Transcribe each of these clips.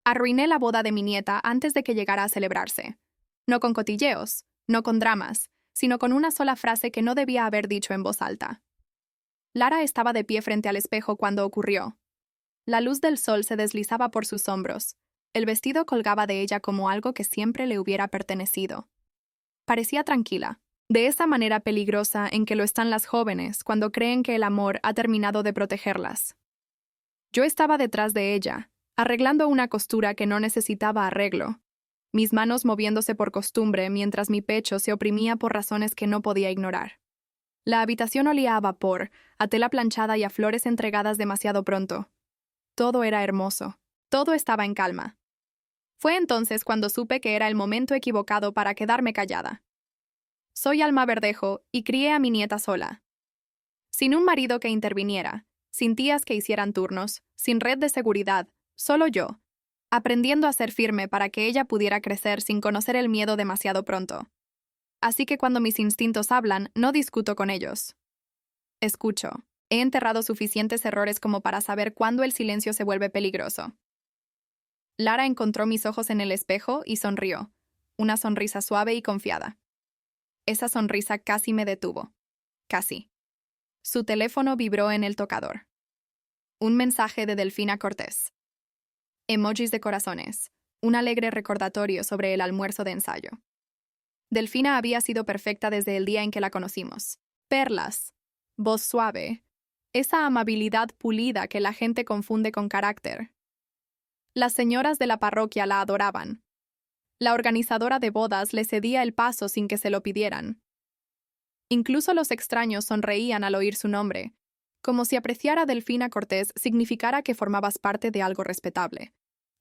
Arruiné la boda de mi nieta antes de que llegara a celebrarse. No con cotilleos, no con dramas, sino con una sola frase que no debía haber dicho en voz alta. Lara estaba de pie frente al espejo cuando ocurrió. La luz del sol se deslizaba por sus hombros. El vestido colgaba de ella como algo que siempre le hubiera pertenecido. Parecía tranquila, de esa manera peligrosa en que lo están las jóvenes cuando creen que el amor ha terminado de protegerlas. Yo estaba detrás de ella, arreglando una costura que no necesitaba arreglo, mis manos moviéndose por costumbre mientras mi pecho se oprimía por razones que no podía ignorar. La habitación olía a vapor, a tela planchada y a flores entregadas demasiado pronto. Todo era hermoso, todo estaba en calma. Fue entonces cuando supe que era el momento equivocado para quedarme callada. Soy Alma Verdejo y crié a mi nieta sola. Sin un marido que interviniera, sin tías que hicieran turnos, sin red de seguridad, solo yo, aprendiendo a ser firme para que ella pudiera crecer sin conocer el miedo demasiado pronto. Así que cuando mis instintos hablan, no discuto con ellos. Escucho. He enterrado suficientes errores como para saber cuándo el silencio se vuelve peligroso. Lara encontró mis ojos en el espejo y sonrió, una sonrisa suave y confiada. Esa sonrisa casi me detuvo. Casi. Su teléfono vibró en el tocador. Un mensaje de Delfina Cortés. Emojis de corazones. Un alegre recordatorio sobre el almuerzo de ensayo. Delfina había sido perfecta desde el día en que la conocimos. Perlas. Voz suave. Esa amabilidad pulida que la gente confunde con carácter. Las señoras de la parroquia la adoraban. La organizadora de bodas le cedía el paso sin que se lo pidieran. Incluso los extraños sonreían al oír su nombre, como si apreciar a Delfina Cortés significara que formabas parte de algo respetable.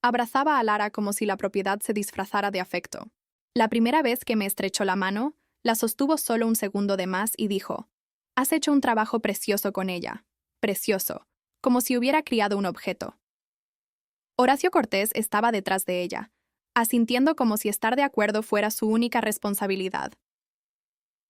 Abrazaba a Lara como si la propiedad se disfrazara de afecto. La primera vez que me estrechó la mano, la sostuvo solo un segundo de más y dijo: «Has hecho un trabajo precioso con ella. Precioso, como si hubiera criado un objeto». Horacio Cortés estaba detrás de ella, asintiendo como si estar de acuerdo fuera su única responsabilidad.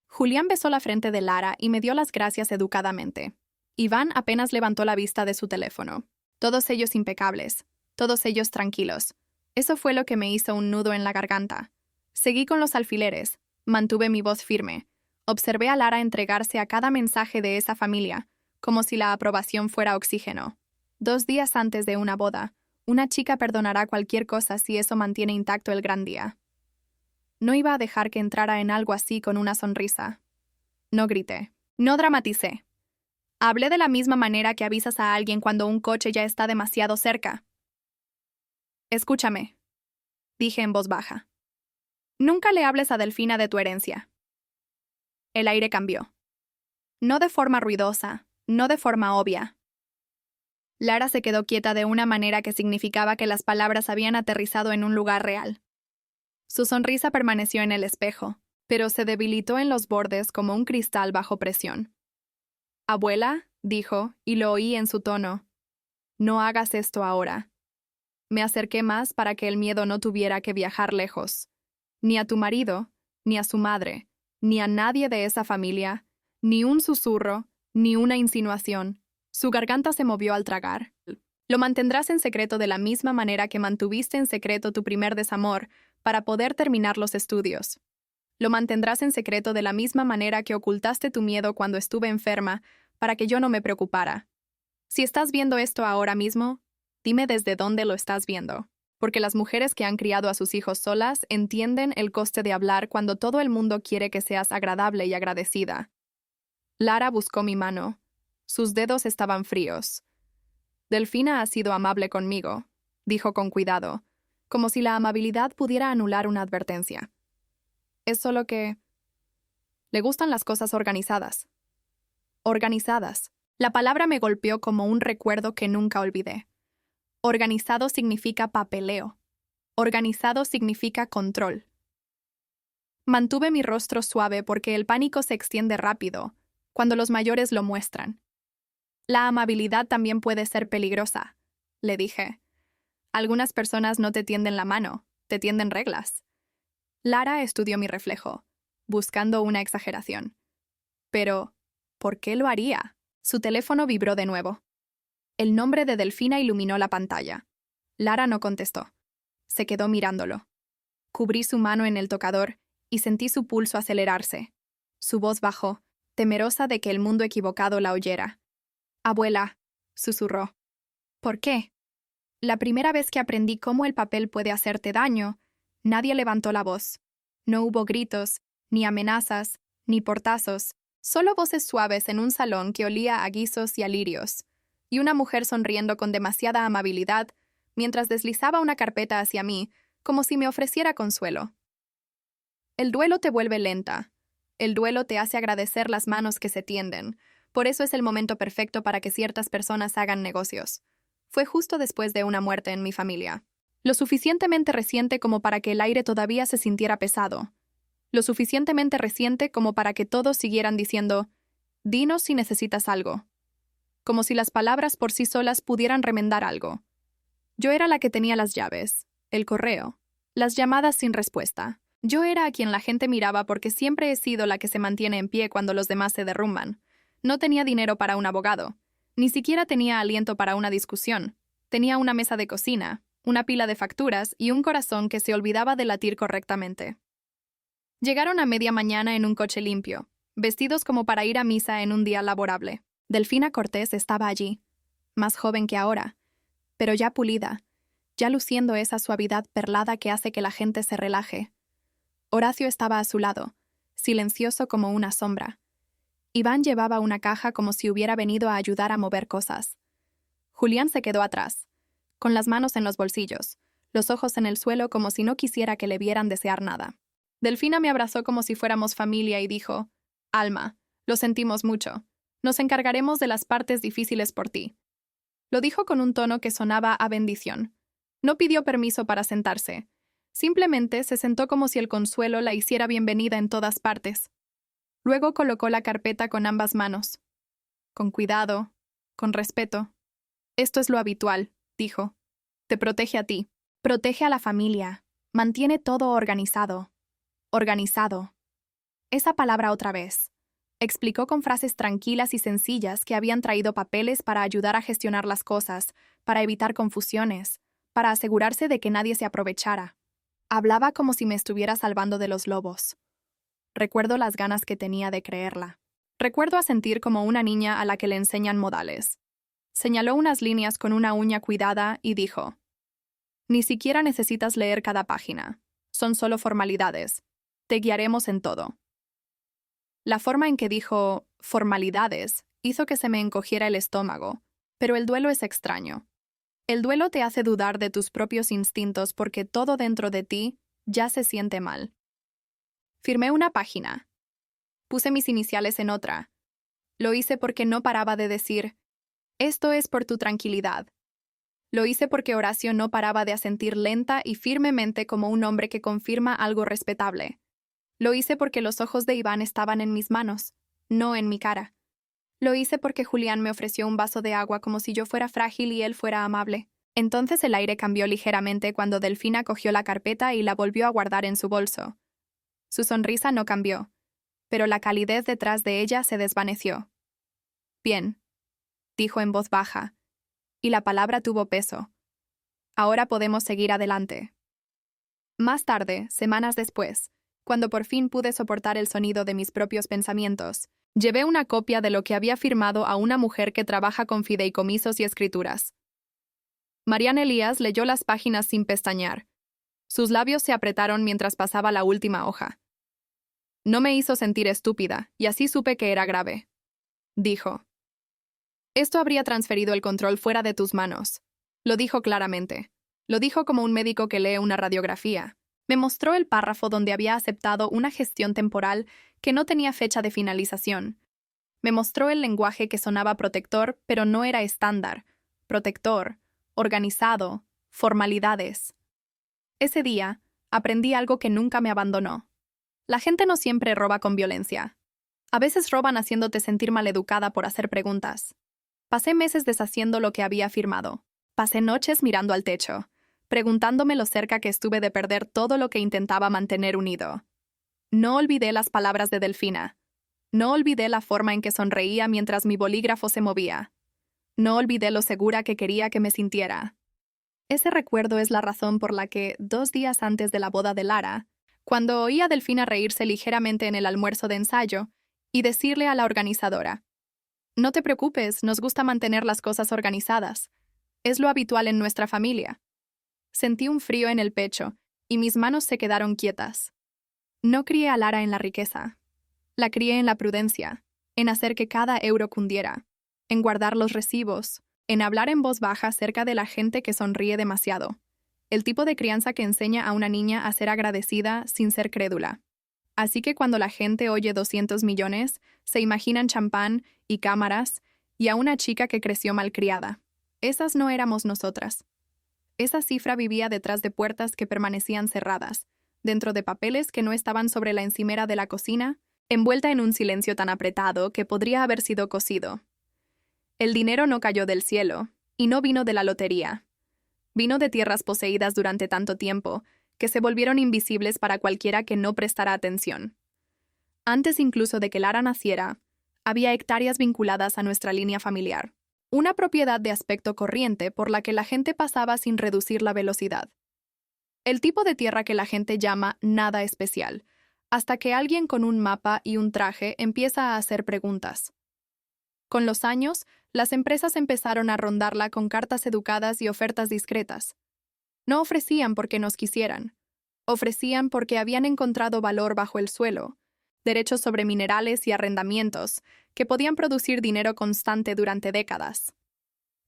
Julián besó la frente de Lara y me dio las gracias educadamente. Iván apenas levantó la vista de su teléfono. Todos ellos impecables, todos ellos tranquilos. Eso fue lo que me hizo un nudo en la garganta. Seguí con los alfileres, mantuve mi voz firme. Observé a Lara entregarse a cada mensaje de esa familia, como si la aprobación fuera oxígeno. 2 días antes de una boda, una chica perdonará cualquier cosa si eso mantiene intacto el gran día. No iba a dejar que entrara en algo así con una sonrisa. No grité. No dramaticé. Hablé de la misma manera que avisas a alguien cuando un coche ya está demasiado cerca. «Escúchame», dije en voz baja. «Nunca le hables a Delfina de tu herencia». El aire cambió. No de forma ruidosa, no de forma obvia. Lara se quedó quieta de una manera que significaba que las palabras habían aterrizado en un lugar real. Su sonrisa permaneció en el espejo, pero se debilitó en los bordes como un cristal bajo presión. «Abuela», dijo, y lo oí en su tono, «no hagas esto ahora». Me acerqué más para que el miedo no tuviera que viajar lejos. Ni a tu marido, ni a su madre, ni a nadie de esa familia, ni un susurro, ni una insinuación. Su garganta se movió al tragar. Lo mantendrás en secreto de la misma manera que mantuviste en secreto tu primer desamor para poder terminar los estudios. Lo mantendrás en secreto de la misma manera que ocultaste tu miedo cuando estuve enferma para que yo no me preocupara. Si estás viendo esto ahora mismo, dime desde dónde lo estás viendo, porque las mujeres que han criado a sus hijos solas entienden el coste de hablar cuando todo el mundo quiere que seas agradable y agradecida. Lara buscó mi mano. Sus dedos estaban fríos. «Delfina ha sido amable conmigo», dijo con cuidado, como si la amabilidad pudiera anular una advertencia. «Es solo que le gustan las cosas organizadas». Organizadas. La palabra me golpeó como un recuerdo que nunca olvidé. Organizado significa papeleo. Organizado significa control. Mantuve mi rostro suave porque el pánico se extiende rápido, cuando los mayores lo muestran. «La amabilidad también puede ser peligrosa», le dije. «Algunas personas no te tienden la mano, te tienden reglas». Lara estudió mi reflejo, buscando una exageración. Pero, ¿por qué lo haría? Su teléfono vibró de nuevo. El nombre de Delfina iluminó la pantalla. Lara no contestó. Se quedó mirándolo. Cubrí su mano en el tocador y sentí su pulso acelerarse. Su voz bajó, temerosa de que el mundo equivocado la oyera. «Abuela», susurró. «¿Por qué?» La primera vez que aprendí cómo el papel puede hacerte daño, nadie levantó la voz. No hubo gritos, ni amenazas, ni portazos, solo voces suaves en un salón que olía a guisos y a lirios, y una mujer sonriendo con demasiada amabilidad mientras deslizaba una carpeta hacia mí, como si me ofreciera consuelo. El duelo te vuelve lenta. El duelo te hace agradecer las manos que se tienden. Por eso es el momento perfecto para que ciertas personas hagan negocios. Fue justo después de una muerte en mi familia. Lo suficientemente reciente como para que el aire todavía se sintiera pesado. Lo suficientemente reciente como para que todos siguieran diciendo, «Dinos si necesitas algo». Como si las palabras por sí solas pudieran remendar algo. Yo era la que tenía las llaves, el correo, las llamadas sin respuesta. Yo era a quien la gente miraba porque siempre he sido la que se mantiene en pie cuando los demás se derrumban. No tenía dinero para un abogado. Ni siquiera tenía aliento para una discusión. Tenía una mesa de cocina, una pila de facturas y un corazón que se olvidaba de latir correctamente. Llegaron a media mañana en un coche limpio, vestidos como para ir a misa en un día laborable. Delfina Cortés estaba allí, más joven que ahora, pero ya pulida, ya luciendo esa suavidad perlada que hace que la gente se relaje. Horacio estaba a su lado, silencioso como una sombra. Iván llevaba una caja como si hubiera venido a ayudar a mover cosas. Julián se quedó atrás, con las manos en los bolsillos, los ojos en el suelo como si no quisiera que le vieran desear nada. Delfina me abrazó como si fuéramos familia y dijo, «Alma, lo sentimos mucho. Nos encargaremos de las partes difíciles por ti». Lo dijo con un tono que sonaba a bendición. No pidió permiso para sentarse. Simplemente se sentó como si el consuelo la hiciera bienvenida en todas partes. Luego colocó la carpeta con ambas manos. Con cuidado, con respeto. «Esto es lo habitual», dijo. «Te protege a ti, protege a la familia, mantiene todo organizado». Organizado. Esa palabra otra vez. Explicó con frases tranquilas y sencillas que habían traído papeles para ayudar a gestionar las cosas, para evitar confusiones, para asegurarse de que nadie se aprovechara. Hablaba como si me estuviera salvando de los lobos. Recuerdo las ganas que tenía de creerla. Recuerdo asentir como una niña a la que le enseñan modales. Señaló unas líneas con una uña cuidada y dijo, «Ni siquiera necesitas leer cada página. Son solo formalidades. Te guiaremos en todo». La forma en que dijo «formalidades» hizo que se me encogiera el estómago, pero el duelo es extraño. El duelo te hace dudar de tus propios instintos porque todo dentro de ti ya se siente mal. Firmé una página. Puse mis iniciales en otra. Lo hice porque no paraba de decir, «Esto es por tu tranquilidad». Lo hice porque Horacio no paraba de asentir lenta y firmemente como un hombre que confirma algo respetable. Lo hice porque los ojos de Iván estaban en mis manos, no en mi cara. Lo hice porque Julián me ofreció un vaso de agua como si yo fuera frágil y él fuera amable. Entonces el aire cambió ligeramente cuando Delfina cogió la carpeta y la volvió a guardar en su bolso. Su sonrisa no cambió, pero la calidez detrás de ella se desvaneció. «Bien», dijo en voz baja, y la palabra tuvo peso. «Ahora podemos seguir adelante». Más tarde, semanas después, cuando por fin pude soportar el sonido de mis propios pensamientos, llevé una copia de lo que había firmado a una mujer que trabaja con fideicomisos y escrituras. Mariana Elías leyó las páginas sin pestañear. Sus labios se apretaron mientras pasaba la última hoja. «No me hizo sentir estúpida, y así supe que era grave», dijo. «Esto habría transferido el control fuera de tus manos». Lo dijo claramente. Lo dijo como un médico que lee una radiografía. Me mostró el párrafo donde había aceptado una gestión temporal que no tenía fecha de finalización. Me mostró el lenguaje que sonaba protector, pero no era estándar. Protector, organizado, formalidades. Ese día, aprendí algo que nunca me abandonó. La gente no siempre roba con violencia. A veces roban haciéndote sentir maleducada por hacer preguntas. Pasé meses deshaciendo lo que había firmado. Pasé noches mirando al techo, preguntándome lo cerca que estuve de perder todo lo que intentaba mantener unido. No olvidé las palabras de Delfina. No olvidé la forma en que sonreía mientras mi bolígrafo se movía. No olvidé lo segura que quería que me sintiera. Ese recuerdo es la razón por la que, 2 días antes de la boda de Lara, cuando oí a Delfina reírse ligeramente en el almuerzo de ensayo y decirle a la organizadora: «No te preocupes, nos gusta mantener las cosas organizadas. Es lo habitual en nuestra familia». Sentí un frío en el pecho y mis manos se quedaron quietas. No crié a Lara en la riqueza. La crié en la prudencia, en hacer que cada euro cundiera, en guardar los recibos, en hablar en voz baja cerca de la gente que sonríe demasiado. El tipo de crianza que enseña a una niña a ser agradecida sin ser crédula. Así que cuando la gente oye 200 millones, se imaginan champán y cámaras y a una chica que creció malcriada. Esas no éramos nosotras. Esa cifra vivía detrás de puertas que permanecían cerradas, dentro de papeles que no estaban sobre la encimera de la cocina, envuelta en un silencio tan apretado que podría haber sido cosido. El dinero no cayó del cielo, y no vino de la lotería. Vino de tierras poseídas durante tanto tiempo, que se volvieron invisibles para cualquiera que no prestara atención. Antes incluso de que Lara naciera, había hectáreas vinculadas a nuestra línea familiar. Una propiedad de aspecto corriente por la que la gente pasaba sin reducir la velocidad. El tipo de tierra que la gente llama nada especial, hasta que alguien con un mapa y un traje empieza a hacer preguntas. Con los años, las empresas empezaron a rondarla con cartas educadas y ofertas discretas. No ofrecían porque nos quisieran. Ofrecían porque habían encontrado valor bajo el suelo, derechos sobre minerales y arrendamientos, que podían producir dinero constante durante décadas.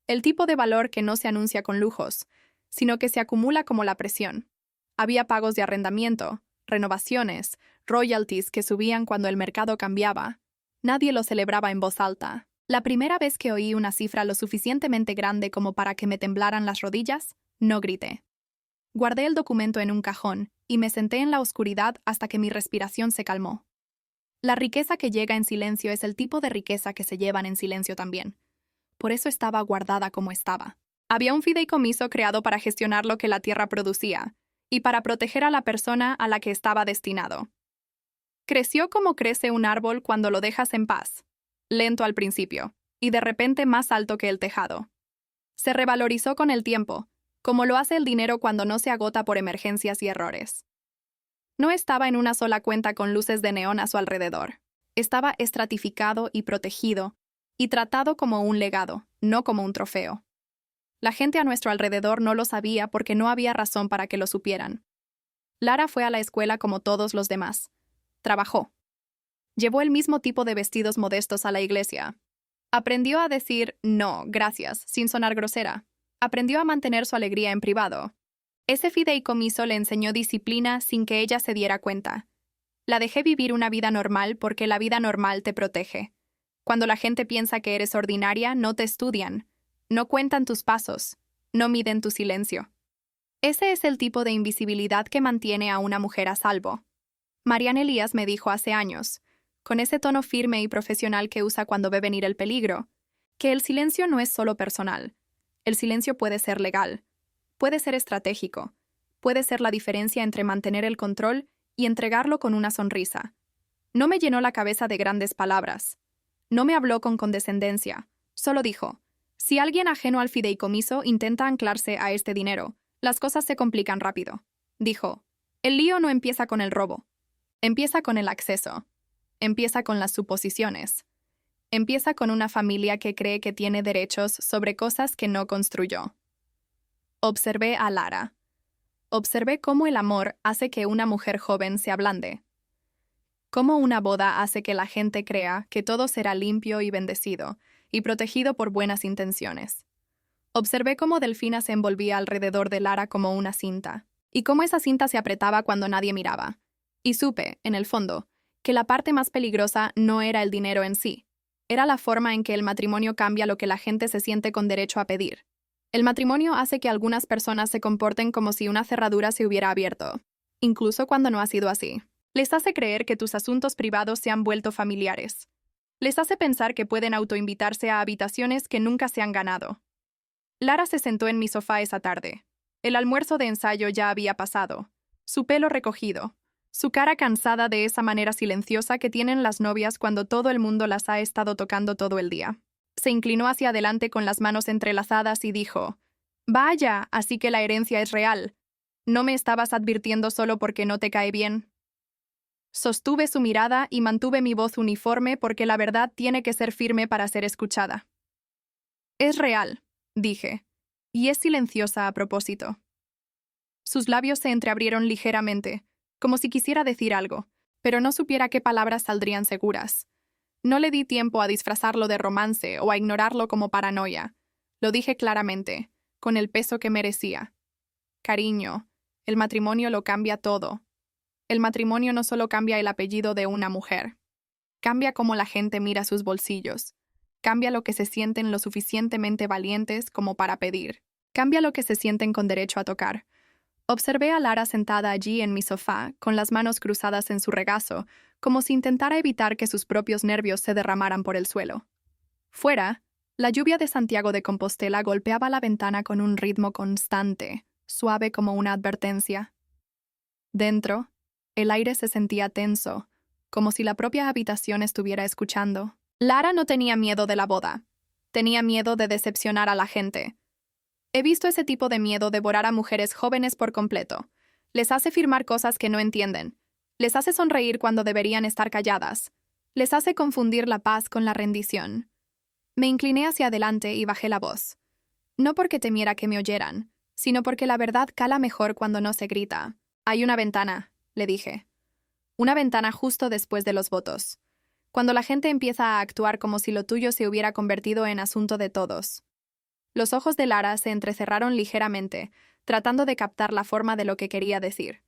El tipo de valor que no se anuncia con lujos, sino que se acumula como la presión. Había pagos de arrendamiento, renovaciones, royalties que subían cuando el mercado cambiaba. Nadie lo celebraba en voz alta. La primera vez que oí una cifra lo suficientemente grande como para que me temblaran las rodillas, no grité. Guardé el documento en un cajón y me senté en la oscuridad hasta que mi respiración se calmó. La riqueza que llega en silencio es el tipo de riqueza que se llevan en silencio también. Por eso estaba guardada como estaba. Había un fideicomiso creado para gestionar lo que la tierra producía y para proteger a la persona a la que estaba destinado. Creció como crece un árbol cuando lo dejas en paz, lento al principio, y de repente más alto que el tejado. Se revalorizó con el tiempo, como lo hace el dinero cuando no se agota por emergencias y errores. No estaba en una sola cuenta con luces de neón a su alrededor. Estaba estratificado y protegido, y tratado como un legado, no como un trofeo. La gente a nuestro alrededor no lo sabía porque no había razón para que lo supieran. Lara fue a la escuela como todos los demás. Trabajó. Llevó el mismo tipo de vestidos modestos a la iglesia. Aprendió a decir no, gracias, sin sonar grosera. Aprendió a mantener su alegría en privado. Ese fideicomiso le enseñó disciplina sin que ella se diera cuenta. La dejé vivir una vida normal porque la vida normal te protege. Cuando la gente piensa que eres ordinaria, no te estudian, no cuentan tus pasos, no miden tu silencio. Ese es el tipo de invisibilidad que mantiene a una mujer a salvo. Marianne Elías me dijo hace años, con ese tono firme y profesional que usa cuando ve venir el peligro, que el silencio no es solo personal. El silencio puede ser legal, puede ser estratégico, puede ser la diferencia entre mantener el control y entregarlo con una sonrisa. No me llenó la cabeza de grandes palabras. No me habló con condescendencia. Solo dijo, si alguien ajeno al fideicomiso intenta anclarse a este dinero, las cosas se complican rápido. Dijo, el lío no empieza con el robo. Empieza con el acceso. Empieza con las suposiciones. Empieza con una familia que cree que tiene derechos sobre cosas que no construyó. Observé a Lara. Observé cómo el amor hace que una mujer joven se ablande. Cómo una boda hace que la gente crea que todo será limpio y bendecido, y protegido por buenas intenciones. Observé cómo Delfina se envolvía alrededor de Lara como una cinta, y cómo esa cinta se apretaba cuando nadie miraba. Y supe, en el fondo, que la parte más peligrosa no era el dinero en sí, era la forma en que el matrimonio cambia lo que la gente se siente con derecho a pedir. El matrimonio hace que algunas personas se comporten como si una cerradura se hubiera abierto, incluso cuando no ha sido así. Les hace creer que tus asuntos privados se han vuelto familiares. Les hace pensar que pueden autoinvitarse a habitaciones que nunca se han ganado. Lara se sentó en mi sofá esa tarde. El almuerzo de ensayo ya había pasado. Su pelo recogido. Su cara cansada de esa manera silenciosa que tienen las novias cuando todo el mundo las ha estado tocando todo el día. Se inclinó hacia adelante con las manos entrelazadas y dijo, Vaya, así que la herencia es real. ¿No me estabas advirtiendo solo porque no te cae bien? Sostuve su mirada y mantuve mi voz uniforme porque la verdad tiene que ser firme para ser escuchada. Es real, dije, y es silenciosa a propósito. Sus labios se entreabrieron ligeramente, como si quisiera decir algo, pero no supiera qué palabras saldrían seguras. No le di tiempo a disfrazarlo de romance o a ignorarlo como paranoia. Lo dije claramente, con el peso que merecía. Cariño, el matrimonio lo cambia todo. El matrimonio no solo cambia el apellido de una mujer. Cambia cómo la gente mira sus bolsillos. Cambia lo que se sienten lo suficientemente valientes como para pedir. Cambia lo que se sienten con derecho a tocar. Observé a Lara sentada allí en mi sofá, con las manos cruzadas en su regazo, como si intentara evitar que sus propios nervios se derramaran por el suelo. Fuera, la lluvia de Santiago de Compostela golpeaba la ventana con un ritmo constante, suave como una advertencia. Dentro, el aire se sentía tenso, como si la propia habitación estuviera escuchando. Lara no tenía miedo de la boda. Tenía miedo de decepcionar a la gente. He visto ese tipo de miedo devorar a mujeres jóvenes por completo. Les hace firmar cosas que no entienden. Les hace sonreír cuando deberían estar calladas. Les hace confundir la paz con la rendición. Me incliné hacia adelante y bajé la voz. No porque temiera que me oyeran, sino porque la verdad cala mejor cuando no se grita. Hay una ventana, le dije. Una ventana justo después de los votos. Cuando la gente empieza a actuar como si lo tuyo se hubiera convertido en asunto de todos. Los ojos de Lara se entrecerraron ligeramente, tratando de captar la forma de lo que quería decir.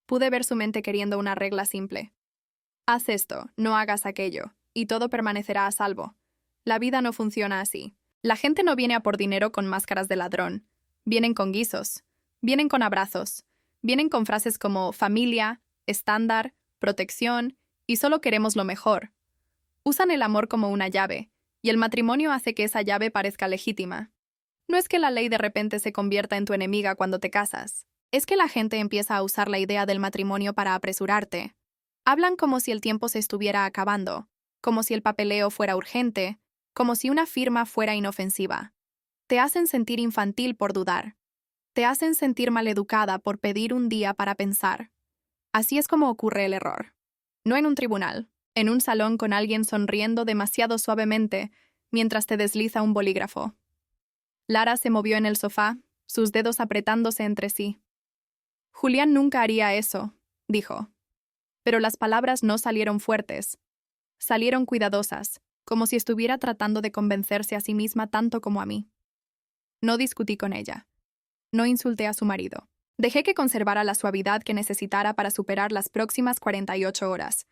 Pude ver su mente queriendo una regla simple. Haz esto, no hagas aquello, y todo permanecerá a salvo. La vida no funciona así. La gente no viene a por dinero con máscaras de ladrón. Vienen con guisos. Vienen con abrazos. Vienen con frases como familia, estándar, protección, y solo queremos lo mejor. Usan el amor como una llave, y el matrimonio hace que esa llave parezca legítima. No es que la ley de repente se convierta en tu enemiga cuando te casas. Es que la gente empieza a usar la idea del matrimonio para apresurarte. Hablan como si el tiempo se estuviera acabando, como si el papeleo fuera urgente, como si una firma fuera inofensiva. Te hacen sentir infantil por dudar. Te hacen sentir maleducada por pedir un día para pensar. Así es como ocurre el error. No en un tribunal, en un salón con alguien sonriendo demasiado suavemente mientras te desliza un bolígrafo. Lara se movió en el sofá, sus dedos apretándose entre sí. Julián nunca haría eso, dijo. Pero las palabras no salieron fuertes. Salieron cuidadosas, como si estuviera tratando de convencerse a sí misma tanto como a mí. No discutí con ella. No insulté a su marido. Dejé que conservara la suavidad que necesitara para superar las próximas 48 horas.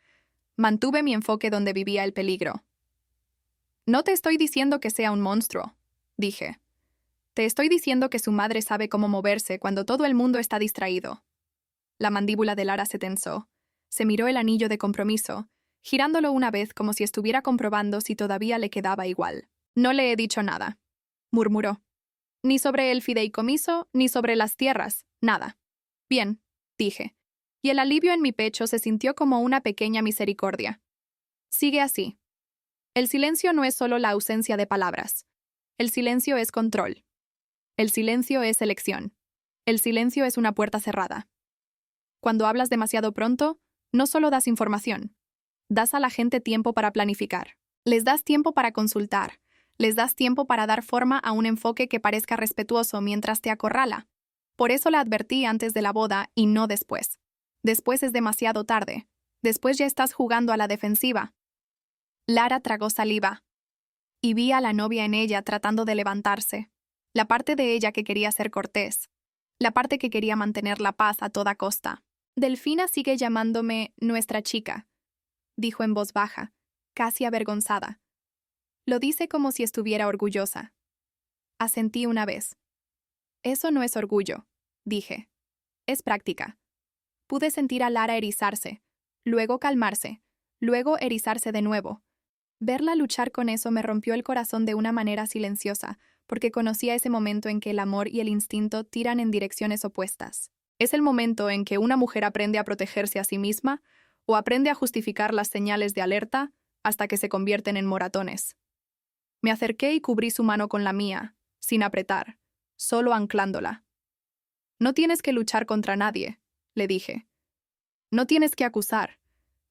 Mantuve mi enfoque donde vivía el peligro. No te estoy diciendo que sea un monstruo, dije. Te estoy diciendo que su madre sabe cómo moverse cuando todo el mundo está distraído. La mandíbula de Lara se tensó. Se miró el anillo de compromiso, girándolo una vez como si estuviera comprobando si todavía le quedaba igual. No le he dicho nada, murmuró. Ni sobre el fideicomiso, ni sobre las tierras, nada. Bien, dije, y el alivio en mi pecho se sintió como una pequeña misericordia. Sigue así. El silencio no es solo la ausencia de palabras. El silencio es control. El silencio es elección. El silencio es una puerta cerrada. Cuando hablas demasiado pronto, no solo das información. Das a la gente tiempo para planificar. Les das tiempo para consultar. Les das tiempo para dar forma a un enfoque que parezca respetuoso mientras te acorrala. Por eso la advertí antes de la boda y no después. Después es demasiado tarde. Después ya estás jugando a la defensiva. Lara tragó saliva. Y vi a la novia en ella tratando de levantarse. La parte de ella que quería ser cortés. La parte que quería mantener la paz a toda costa. Delfina sigue llamándome nuestra chica, dijo en voz baja, casi avergonzada. Lo dice como si estuviera orgullosa. Asentí una vez. Eso no es orgullo, dije. Es práctica. Pude sentir a Lara erizarse, luego calmarse, luego erizarse de nuevo. Verla luchar con eso me rompió el corazón de una manera silenciosa, porque conocía ese momento en que el amor y el instinto tiran en direcciones opuestas. Es el momento en que una mujer aprende a protegerse a sí misma o aprende a justificar las señales de alerta hasta que se convierten en moratones. Me acerqué y cubrí su mano con la mía, sin apretar, solo anclándola. No tienes que luchar contra nadie, le dije. No tienes que acusar,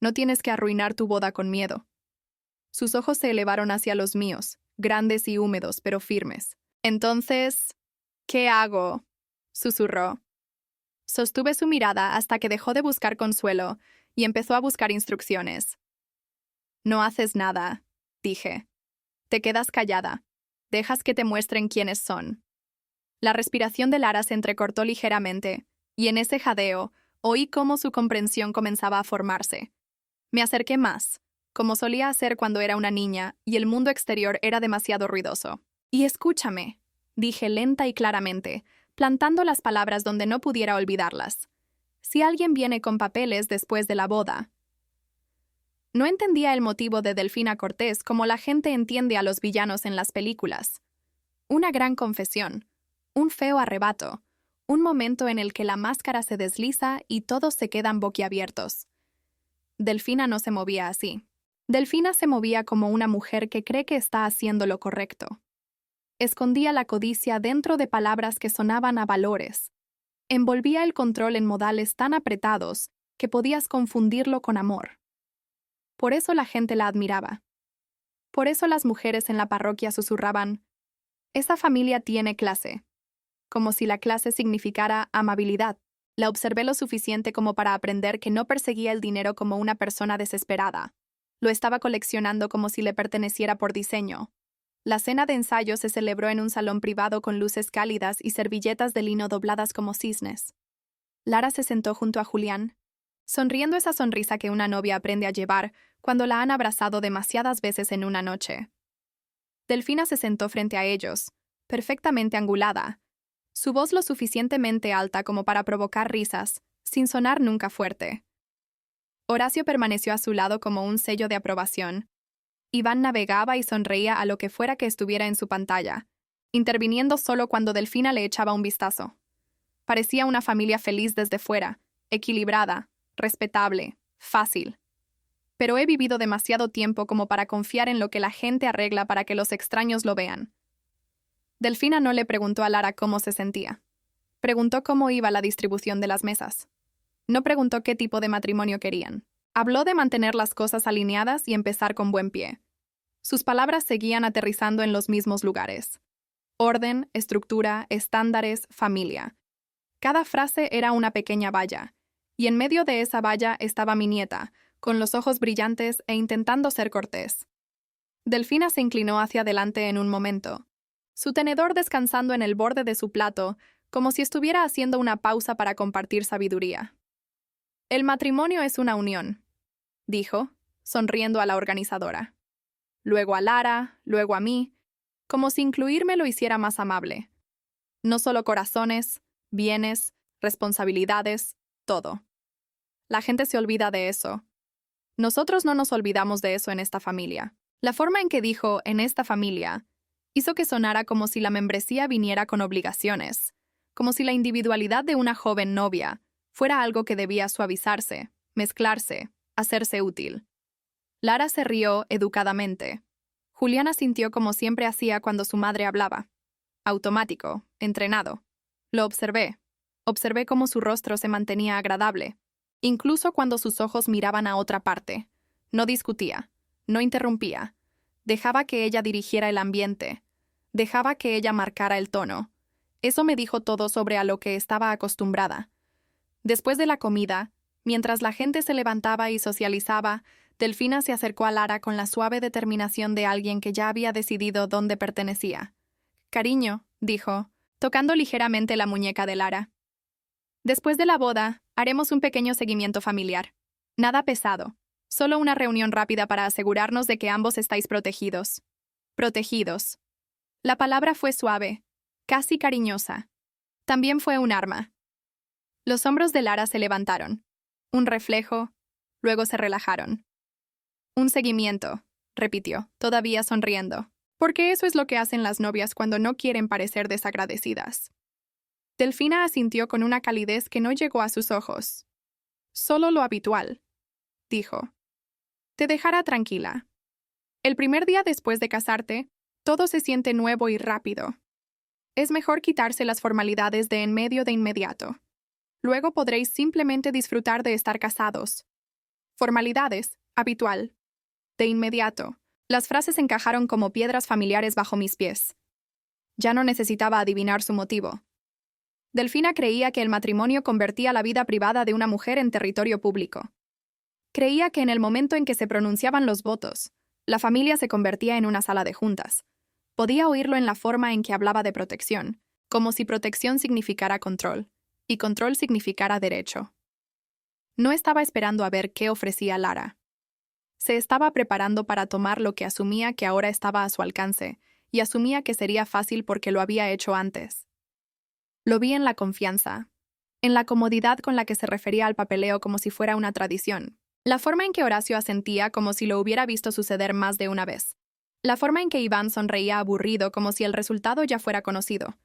no tienes que arruinar tu boda con miedo. Sus ojos se elevaron hacia los míos, grandes y húmedos, pero firmes. Entonces, ¿qué hago?, susurró. Sostuve su mirada hasta que dejó de buscar consuelo y empezó a buscar instrucciones. No haces nada, dije. Te quedas callada. Dejas que te muestren quiénes son. La respiración de Lara se entrecortó ligeramente, y en ese jadeo oí cómo su comprensión comenzaba a formarse. Me acerqué más, como solía hacer cuando era una niña y el mundo exterior era demasiado ruidoso. Y escúchame, dije lenta y claramente, plantando las palabras donde no pudiera olvidarlas. Si alguien viene con papeles después de la boda. No entendía el motivo de Delfina Cortés como la gente entiende a los villanos en las películas. Una gran confesión, un feo arrebato, un momento en el que la máscara se desliza y todos se quedan boquiabiertos. Delfina no se movía así. Delfina se movía como una mujer que cree que está haciendo lo correcto. Escondía la codicia dentro de palabras que sonaban a valores. Envolvía el control en modales tan apretados que podías confundirlo con amor. Por eso la gente la admiraba. Por eso las mujeres en la parroquia susurraban: «Esa familia tiene clase», como si la clase significara amabilidad. La observé lo suficiente como para aprender que no perseguía el dinero como una persona desesperada. Lo estaba coleccionando como si le perteneciera por diseño. La cena de ensayo se celebró en un salón privado con luces cálidas y servilletas de lino dobladas como cisnes. Lara se sentó junto a Julián, sonriendo esa sonrisa que una novia aprende a llevar cuando la han abrazado demasiadas veces en una noche. Delfina se sentó frente a ellos, perfectamente angulada, su voz lo suficientemente alta como para provocar risas, sin sonar nunca fuerte. Horacio permaneció a su lado como un sello de aprobación. Iván navegaba y sonreía a lo que fuera que estuviera en su pantalla, interviniendo solo cuando Delfina le echaba un vistazo. Parecía una familia feliz desde fuera, equilibrada, respetable, fácil. Pero he vivido demasiado tiempo como para confiar en lo que la gente arregla para que los extraños lo vean. Delfina no le preguntó a Lara cómo se sentía. Preguntó cómo iba la distribución de las mesas. No preguntó qué tipo de matrimonio querían. Habló de mantener las cosas alineadas y empezar con buen pie. Sus palabras seguían aterrizando en los mismos lugares. Orden, estructura, estándares, familia. Cada frase era una pequeña valla, y en medio de esa valla estaba mi nieta, con los ojos brillantes e intentando ser cortés. Delfina se inclinó hacia adelante en un momento, su tenedor descansando en el borde de su plato, como si estuviera haciendo una pausa para compartir sabiduría. «El matrimonio es una unión», dijo, sonriendo a la organizadora. Luego a Lara, luego a mí, como si incluirme lo hiciera más amable. No solo corazones, bienes, responsabilidades, todo. La gente se olvida de eso. Nosotros no nos olvidamos de eso en esta familia. La forma en que dijo «en esta familia» hizo que sonara como si la membresía viniera con obligaciones, como si la individualidad de una joven novia fuera algo que debía suavizarse, mezclarse, hacerse útil. Lara se rió educadamente. Juliana sintió como siempre hacía cuando su madre hablaba. Automático, entrenado. Lo observé. Observé cómo su rostro se mantenía agradable, incluso cuando sus ojos miraban a otra parte. No discutía, no interrumpía. Dejaba que ella dirigiera el ambiente. Dejaba que ella marcara el tono. Eso me dijo todo sobre a lo que estaba acostumbrada. Después de la comida, mientras la gente se levantaba y socializaba, Delfina se acercó a Lara con la suave determinación de alguien que ya había decidido dónde pertenecía. «Cariño», dijo, tocando ligeramente la muñeca de Lara. «Después de la boda, haremos un pequeño seguimiento familiar. Nada pesado. Solo una reunión rápida para asegurarnos de que ambos estáis protegidos». Protegidos. La palabra fue suave, casi cariñosa. También fue un arma. Los hombros de Lara se levantaron. Un reflejo, luego se relajaron. «Un seguimiento», repitió, todavía sonriendo. «Porque eso es lo que hacen las novias cuando no quieren parecer desagradecidas». Delfina asintió con una calidez que no llegó a sus ojos. «Solo lo habitual», dijo. «Te dejará tranquila. El primer día después de casarte, todo se siente nuevo y rápido. Es mejor quitarse las formalidades de en medio de inmediato. Luego podréis simplemente disfrutar de estar casados. Formalidades, habitual. De inmediato. Las frases encajaron como piedras familiares bajo mis pies. Ya no necesitaba adivinar su motivo. Delfina creía que el matrimonio convertía la vida privada de una mujer en territorio público. Creía que en el momento en que se pronunciaban los votos, la familia se convertía en una sala de juntas. Podía oírlo en la forma en que hablaba de protección, como si protección significara control, y control significara derecho. No estaba esperando a ver qué ofrecía Lara. Se estaba preparando para tomar lo que asumía que ahora estaba a su alcance, y asumía que sería fácil porque lo había hecho antes. Lo vi en la confianza, en la comodidad con la que se refería al papeleo como si fuera una tradición, la forma en que Horacio asentía como si lo hubiera visto suceder más de una vez, la forma en que Iván sonreía aburrido como si el resultado ya fuera conocido.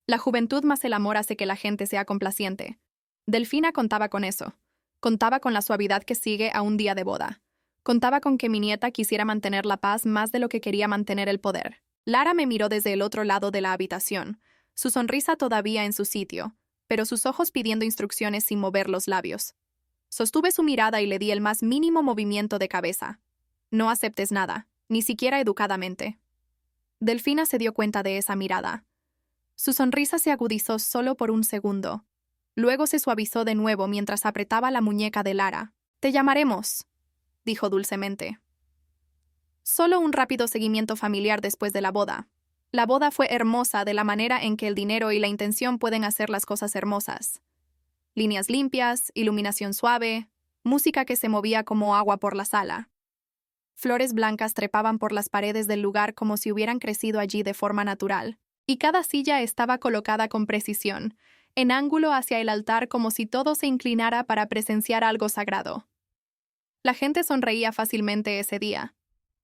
La juventud más el amor hace que la gente sea complaciente. Delfina contaba con eso. Contaba con la suavidad que sigue a un día de boda. Contaba con que mi nieta quisiera mantener la paz más de lo que quería mantener el poder. Lara me miró desde el otro lado de la habitación, su sonrisa todavía en su sitio, pero sus ojos pidiendo instrucciones sin mover los labios. Sostuve su mirada y le di el más mínimo movimiento de cabeza. No aceptes nada, ni siquiera educadamente. Delfina se dio cuenta de esa mirada. Su sonrisa se agudizó solo por un segundo. Luego se suavizó de nuevo mientras apretaba la muñeca de Lara. «Te llamaremos», dijo dulcemente. Solo un rápido seguimiento familiar después de la boda. La boda fue hermosa de la manera en que el dinero y la intención pueden hacer las cosas hermosas. Líneas limpias, iluminación suave, música que se movía como agua por la sala. Flores blancas trepaban por las paredes del lugar como si hubieran crecido allí de forma natural, y cada silla estaba colocada con precisión, en ángulo hacia el altar como si todo se inclinara para presenciar algo sagrado. La gente sonreía fácilmente ese día.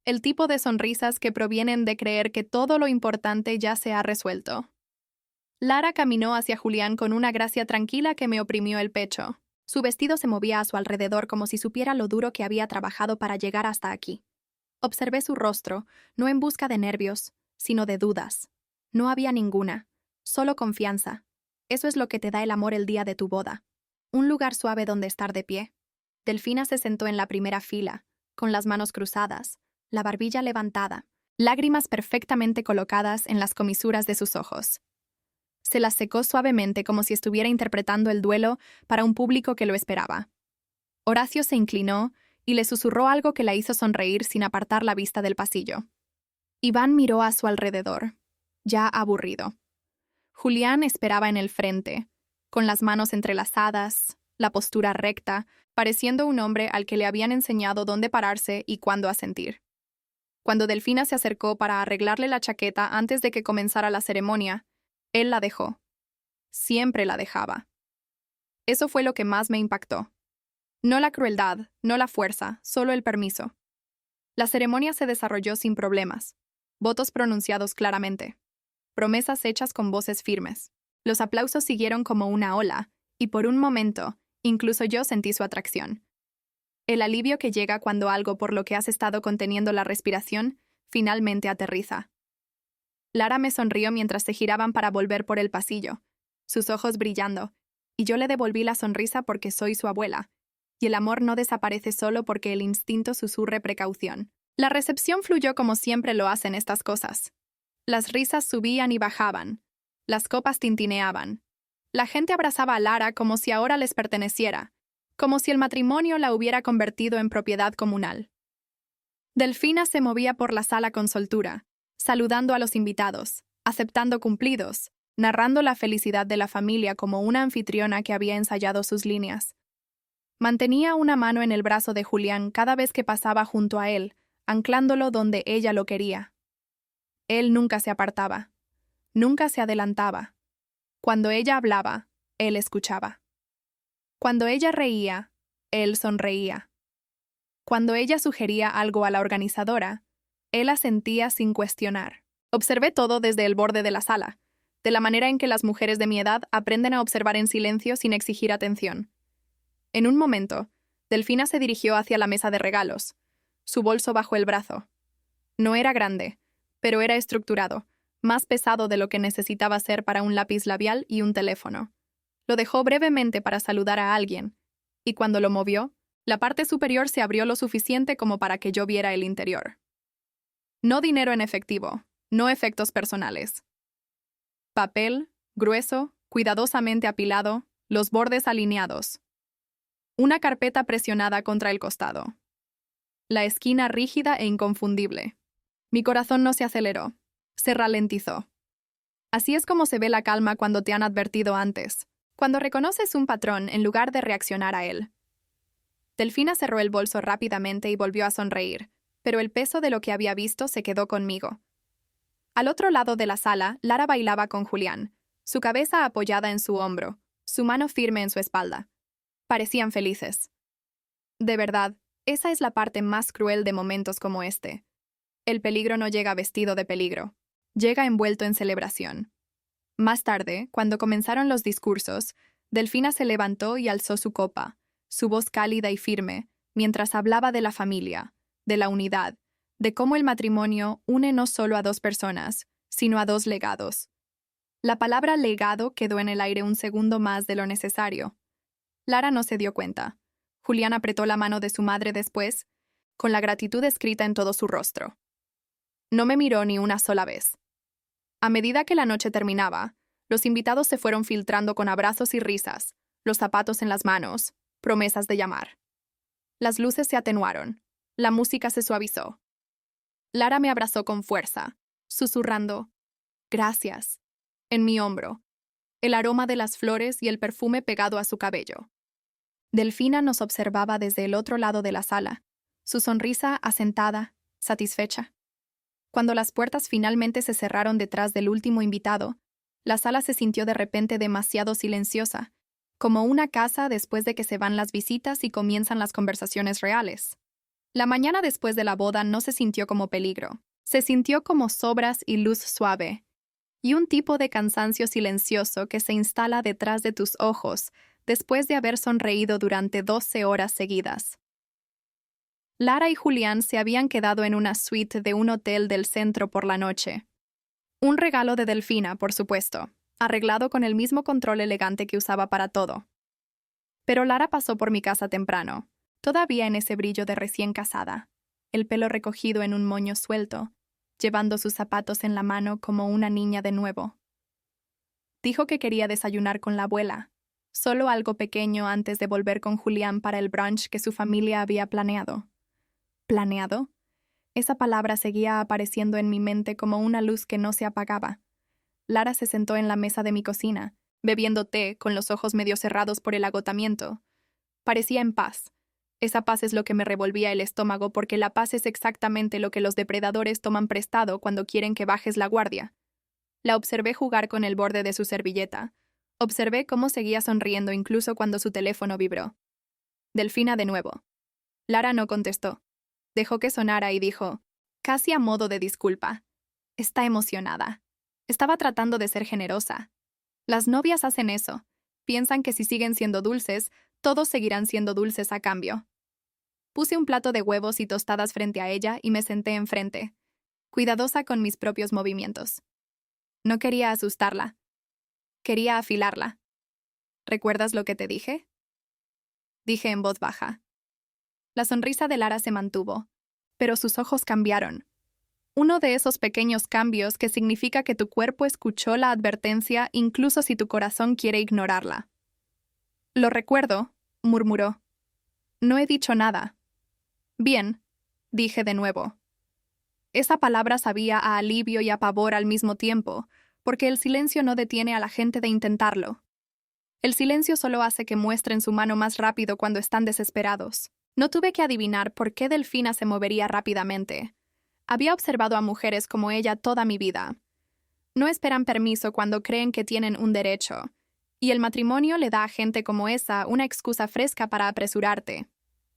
El tipo de sonrisas que provienen de creer que todo lo importante ya se ha resuelto. Lara caminó hacia Julián con una gracia tranquila que me oprimió el pecho. Su vestido se movía a su alrededor como si supiera lo duro que había trabajado para llegar hasta aquí. Observé su rostro, no en busca de nervios, sino de dudas. No había ninguna, solo confianza. Eso es lo que te da el amor el día de tu boda. Un lugar suave donde estar de pie. Delfina se sentó en la primera fila, con las manos cruzadas, la barbilla levantada, lágrimas perfectamente colocadas en las comisuras de sus ojos. Se las secó suavemente como si estuviera interpretando el duelo para un público que lo esperaba. Horacio se inclinó y le susurró algo que la hizo sonreír sin apartar la vista del pasillo. Iván miró a su alrededor, ya aburrido. Julián esperaba en el frente, con las manos entrelazadas, la postura recta, pareciendo un hombre al que le habían enseñado dónde pararse y cuándo asentir. Cuando Delfina se acercó para arreglarle la chaqueta antes de que comenzara la ceremonia, él la dejó. Siempre la dejaba. Eso fue lo que más me impactó. No la crueldad, no la fuerza, solo el permiso. La ceremonia se desarrolló sin problemas. Votos pronunciados claramente. Promesas hechas con voces firmes. Los aplausos siguieron como una ola, y por un momento, incluso yo sentí su atracción. El alivio que llega cuando algo por lo que has estado conteniendo la respiración, finalmente aterriza. Lara me sonrió mientras se giraban para volver por el pasillo, sus ojos brillando, y yo le devolví la sonrisa porque soy su abuela, y el amor no desaparece solo porque el instinto susurre precaución. La recepción fluyó como siempre lo hacen estas cosas. Las risas subían y bajaban, las copas tintineaban. La gente abrazaba a Lara como si ahora les perteneciera, como si el matrimonio la hubiera convertido en propiedad comunal. Delfina se movía por la sala con soltura, saludando a los invitados, aceptando cumplidos, narrando la felicidad de la familia como una anfitriona que había ensayado sus líneas. Mantenía una mano en el brazo de Julián cada vez que pasaba junto a él, anclándolo donde ella lo quería. Él nunca se apartaba, nunca se adelantaba. Cuando ella hablaba, él escuchaba. Cuando ella reía, él sonreía. Cuando ella sugería algo a la organizadora, él asentía sin cuestionar. Observé todo desde el borde de la sala, de la manera en que las mujeres de mi edad aprenden a observar en silencio sin exigir atención. En un momento, Delfina se dirigió hacia la mesa de regalos, su bolso bajo el brazo. No era grande, pero era estructurado, más pesado de lo que necesitaba ser para un lápiz labial y un teléfono. Lo dejó brevemente para saludar a alguien, y cuando lo movió, la parte superior se abrió lo suficiente como para que yo viera el interior. No dinero en efectivo, no efectos personales. Papel, grueso, cuidadosamente apilado, los bordes alineados. Una carpeta presionada contra el costado. La esquina rígida e inconfundible. Mi corazón no se aceleró, se ralentizó. Así es como se ve la calma cuando te han advertido antes, cuando reconoces un patrón en lugar de reaccionar a él. Delfina cerró el bolso rápidamente y volvió a sonreír, pero el peso de lo que había visto se quedó conmigo. Al otro lado de la sala, Lara bailaba con Julián, su cabeza apoyada en su hombro, su mano firme en su espalda. Parecían felices. De verdad, esa es la parte más cruel de momentos como este. El peligro no llega vestido de peligro, llega envuelto en celebración. Más tarde, cuando comenzaron los discursos, Delfina se levantó y alzó su copa, su voz cálida y firme, mientras hablaba de la familia, de la unidad, de cómo el matrimonio une no solo a dos personas, sino a dos legados. La palabra legado quedó en el aire un segundo más de lo necesario. Lara no se dio cuenta. Julián apretó la mano de su madre después, con la gratitud escrita en todo su rostro. No me miró ni una sola vez. A medida que la noche terminaba, los invitados se fueron filtrando con abrazos y risas, los zapatos en las manos, promesas de llamar. Las luces se atenuaron, la música se suavizó. Lara me abrazó con fuerza, susurrando, «Gracias», en mi hombro, el aroma de las flores y el perfume pegado a su cabello. Delfina nos observaba desde el otro lado de la sala, su sonrisa asentada, satisfecha. Cuando las puertas finalmente se cerraron detrás del último invitado, la sala se sintió de repente demasiado silenciosa, como una casa después de que se van las visitas y comienzan las conversaciones reales. La mañana después de la boda no se sintió como peligro, se sintió como sobras y luz suave, y un tipo de cansancio silencioso que se instala detrás de tus ojos después de haber sonreído durante 12 horas seguidas. Lara y Julián se habían quedado en una suite de un hotel del centro por la noche. Un regalo de Delfina, por supuesto, arreglado con el mismo control elegante que usaba para todo. Pero Lara pasó por mi casa temprano, todavía en ese brillo de recién casada, el pelo recogido en un moño suelto, llevando sus zapatos en la mano como una niña de nuevo. Dijo que quería desayunar con la abuela, solo algo pequeño antes de volver con Julián para el brunch que su familia había planeado. ¿Planeado? Esa palabra seguía apareciendo en mi mente como una luz que no se apagaba. Lara se sentó en la mesa de mi cocina, bebiendo té con los ojos medio cerrados por el agotamiento. Parecía en paz. Esa paz es lo que me revolvía el estómago porque la paz es exactamente lo que los depredadores toman prestado cuando quieren que bajes la guardia. La observé jugar con el borde de su servilleta. Observé cómo seguía sonriendo incluso cuando su teléfono vibró. Delfina de nuevo. Lara no contestó. Dejó que sonara y dijo, casi a modo de disculpa, «Está emocionada. Estaba tratando de ser generosa. Las novias hacen eso. Piensan que si siguen siendo dulces, todos seguirán siendo dulces a cambio». Puse un plato de huevos y tostadas frente a ella y me senté enfrente, cuidadosa con mis propios movimientos. No quería asustarla. Quería afilarla. ¿Recuerdas lo que te dije? Dije en voz baja. La sonrisa de Lara se mantuvo, pero sus ojos cambiaron. Uno de esos pequeños cambios que significa que tu cuerpo escuchó la advertencia incluso si tu corazón quiere ignorarla. «Lo recuerdo», murmuró. «No he dicho nada». «Bien», dije de nuevo. Esa palabra sabía a alivio y a pavor al mismo tiempo, porque el silencio no detiene a la gente de intentarlo. El silencio solo hace que muestren su mano más rápido cuando están desesperados. No tuve que adivinar por qué Delfina se movería rápidamente. Había observado a mujeres como ella toda mi vida. No esperan permiso cuando creen que tienen un derecho, y el matrimonio le da a gente como esa una excusa fresca para apresurarte.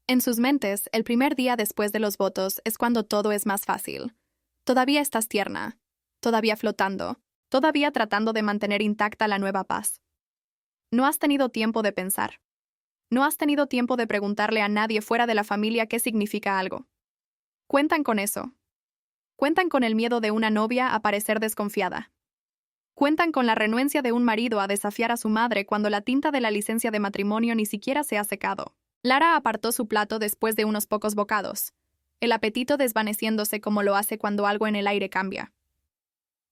En sus mentes, el primer día después de los votos es cuando todo es más fácil. Todavía estás tierna, todavía flotando, todavía tratando de mantener intacta la nueva paz. No has tenido tiempo de pensar. No has tenido tiempo de preguntarle a nadie fuera de la familia qué significa algo. Cuentan con eso. Cuentan con el miedo de una novia a parecer desconfiada. Cuentan con la renuencia de un marido a desafiar a su madre cuando la tinta de la licencia de matrimonio ni siquiera se ha secado. Lara apartó su plato después de unos pocos bocados, el apetito desvaneciéndose como lo hace cuando algo en el aire cambia.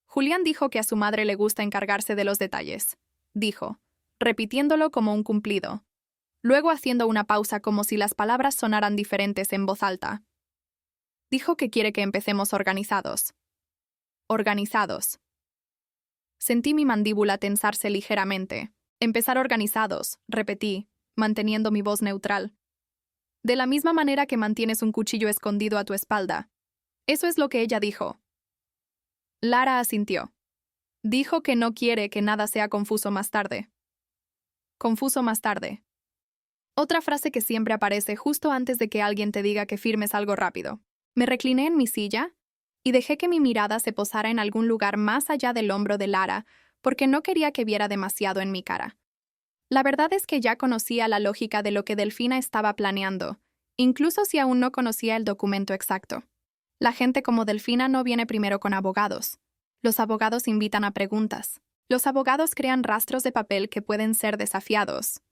Julián dijo que a su madre le gusta encargarse de los detalles, dijo, repitiéndolo como un cumplido. Luego haciendo una pausa como si las palabras sonaran diferentes en voz alta. Dijo que quiere que empecemos organizados. Organizados. Sentí mi mandíbula tensarse ligeramente. Empezar organizados, repetí, manteniendo mi voz neutral. De la misma manera que mantienes un cuchillo escondido a tu espalda. Eso es lo que ella dijo. Lara asintió. Dijo que no quiere que nada sea confuso más tarde. Confuso más tarde. Otra frase que siempre aparece justo antes de que alguien te diga que firmes algo rápido. Me recliné en mi silla y dejé que mi mirada se posara en algún lugar más allá del hombro de Lara, porque no quería que viera demasiado en mi cara. La verdad es que ya conocía la lógica de lo que Delfina estaba planeando, incluso si aún no conocía el documento exacto. La gente como Delfina no viene primero con abogados. Los abogados invitan a preguntas. Los abogados crean rastros de papel que pueden ser desafiados.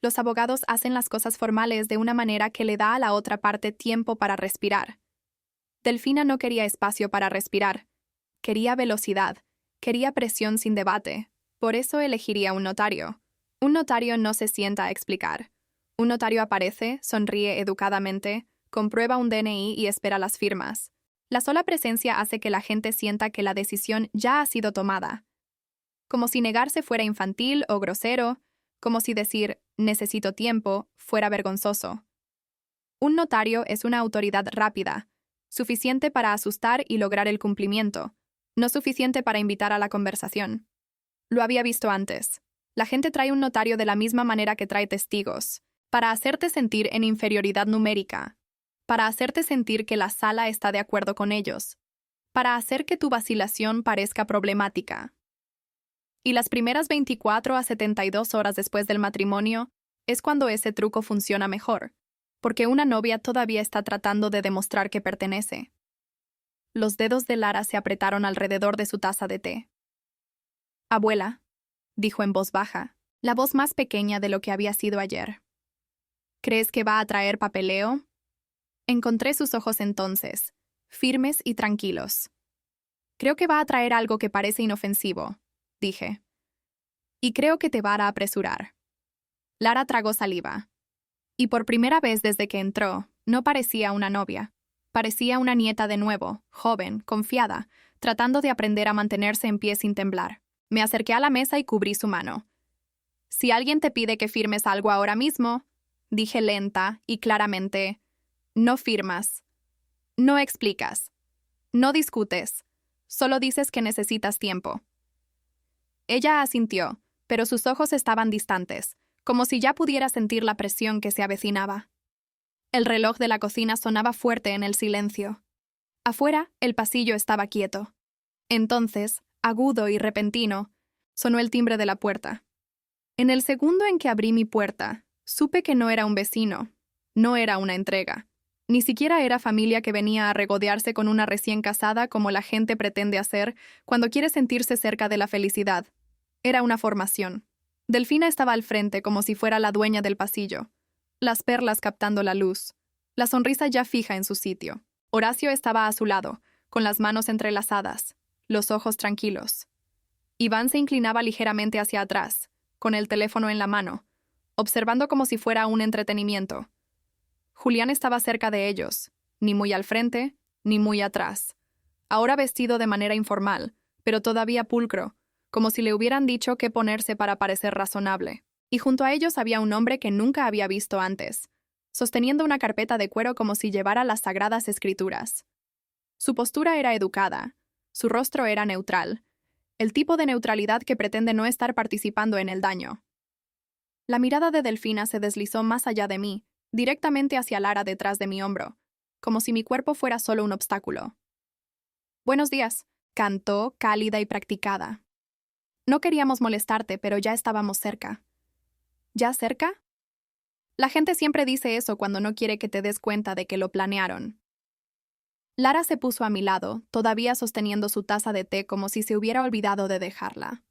Los abogados hacen las cosas formales de una manera que le da a la otra parte tiempo para respirar. Delfina no quería espacio para respirar. Quería velocidad. Quería presión sin debate. Por eso elegiría un notario. Un notario no se sienta a explicar. Un notario aparece, sonríe educadamente, comprueba un DNI y espera las firmas. La sola presencia hace que la gente sienta que la decisión ya ha sido tomada. Como si negarse fuera infantil o grosero, como si decir «necesito tiempo» fuera vergonzoso. Un notario es una autoridad rápida, suficiente para asustar y lograr el cumplimiento, no suficiente para invitar a la conversación. Lo había visto antes. La gente trae un notario de la misma manera que trae testigos, para hacerte sentir en inferioridad numérica, para hacerte sentir que la sala está de acuerdo con ellos, para hacer que tu vacilación parezca problemática. Y las primeras 24 a 72 horas después del matrimonio es cuando ese truco funciona mejor, porque una novia todavía está tratando de demostrar que pertenece. Los dedos de Lara se apretaron alrededor de su taza de té. «Abuela», dijo en voz baja, la voz más pequeña de lo que había sido ayer. «¿Crees que va a traer papeleo?» Encontré sus ojos entonces, firmes y tranquilos. «Creo que va a traer algo que parece inofensivo», dije. «Y creo que te va a apresurar». Lara tragó saliva. Y por primera vez desde que entró, no parecía una novia. Parecía una nieta de nuevo, joven, confiada, tratando de aprender a mantenerse en pie sin temblar. Me acerqué a la mesa y cubrí su mano. «Si alguien te pide que firmes algo ahora mismo», dije lenta y claramente, «no firmas. No explicas. No discutes. Solo dices que necesitas tiempo». Ella asintió, pero sus ojos estaban distantes, como si ya pudiera sentir la presión que se avecinaba. El reloj de la cocina sonaba fuerte en el silencio. Afuera, el pasillo estaba quieto. Entonces, agudo y repentino, sonó el timbre de la puerta. En el segundo en que abrí mi puerta, supe que no era un vecino, no era una entrega. Ni siquiera era familia que venía a regodearse con una recién casada como la gente pretende hacer cuando quiere sentirse cerca de la felicidad. Era una formación. Delfina estaba al frente como si fuera la dueña del pasillo, las perlas captando la luz, la sonrisa ya fija en su sitio. Horacio estaba a su lado, con las manos entrelazadas, los ojos tranquilos. Iván se inclinaba ligeramente hacia atrás, con el teléfono en la mano, observando como si fuera un entretenimiento. Julián estaba cerca de ellos, ni muy al frente, ni muy atrás. Ahora vestido de manera informal, pero todavía pulcro, como si le hubieran dicho qué ponerse para parecer razonable. Y junto a ellos había un hombre que nunca había visto antes, sosteniendo una carpeta de cuero como si llevara las sagradas escrituras. Su postura era educada, su rostro era neutral, el tipo de neutralidad que pretende no estar participando en el daño. La mirada de Delfina se deslizó más allá de mí, directamente hacia Lara detrás de mi hombro, como si mi cuerpo fuera solo un obstáculo. «Buenos días», cantó, cálida y practicada. «No queríamos molestarte, pero ya estábamos cerca». ¿Ya cerca? La gente siempre dice eso cuando no quiere que te des cuenta de que lo planearon. Lara se puso a mi lado, todavía sosteniendo su taza de té como si se hubiera olvidado de dejarla.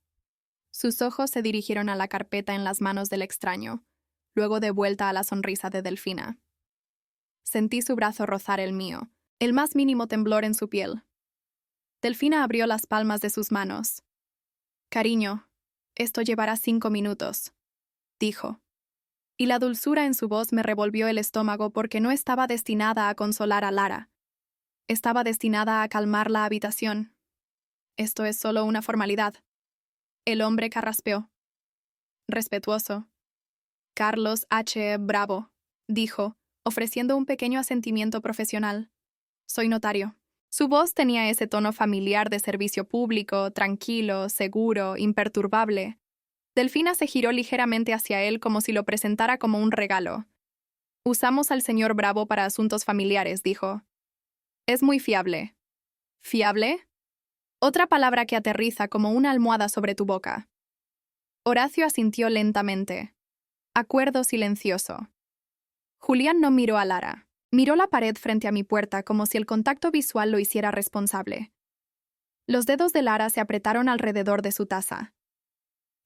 Sus ojos se dirigieron a la carpeta en las manos del extraño, luego de vuelta a la sonrisa de Delfina. Sentí su brazo rozar el mío, el más mínimo temblor en su piel. Delfina abrió las palmas de sus manos. «Cariño, esto llevará 5 minutos», dijo. Y la dulzura en su voz me revolvió el estómago porque no estaba destinada a consolar a Lara. Estaba destinada a calmar la habitación. Esto es solo una formalidad. El hombre carraspeó. Respetuoso. «Carlos H. Bravo», dijo, ofreciendo un pequeño asentimiento profesional. «Soy notario». Su voz tenía ese tono familiar de servicio público, tranquilo, seguro, imperturbable. Delfina se giró ligeramente hacia él como si lo presentara como un regalo. «Usamos al señor Bravo para asuntos familiares», dijo. «Es muy fiable». «¿Fiable?» Otra palabra que aterriza como una almohada sobre tu boca. Horacio asintió lentamente. Acuerdo silencioso. Julián no miró a Lara. Miró la pared frente a mi puerta como si el contacto visual lo hiciera responsable. Los dedos de Lara se apretaron alrededor de su taza.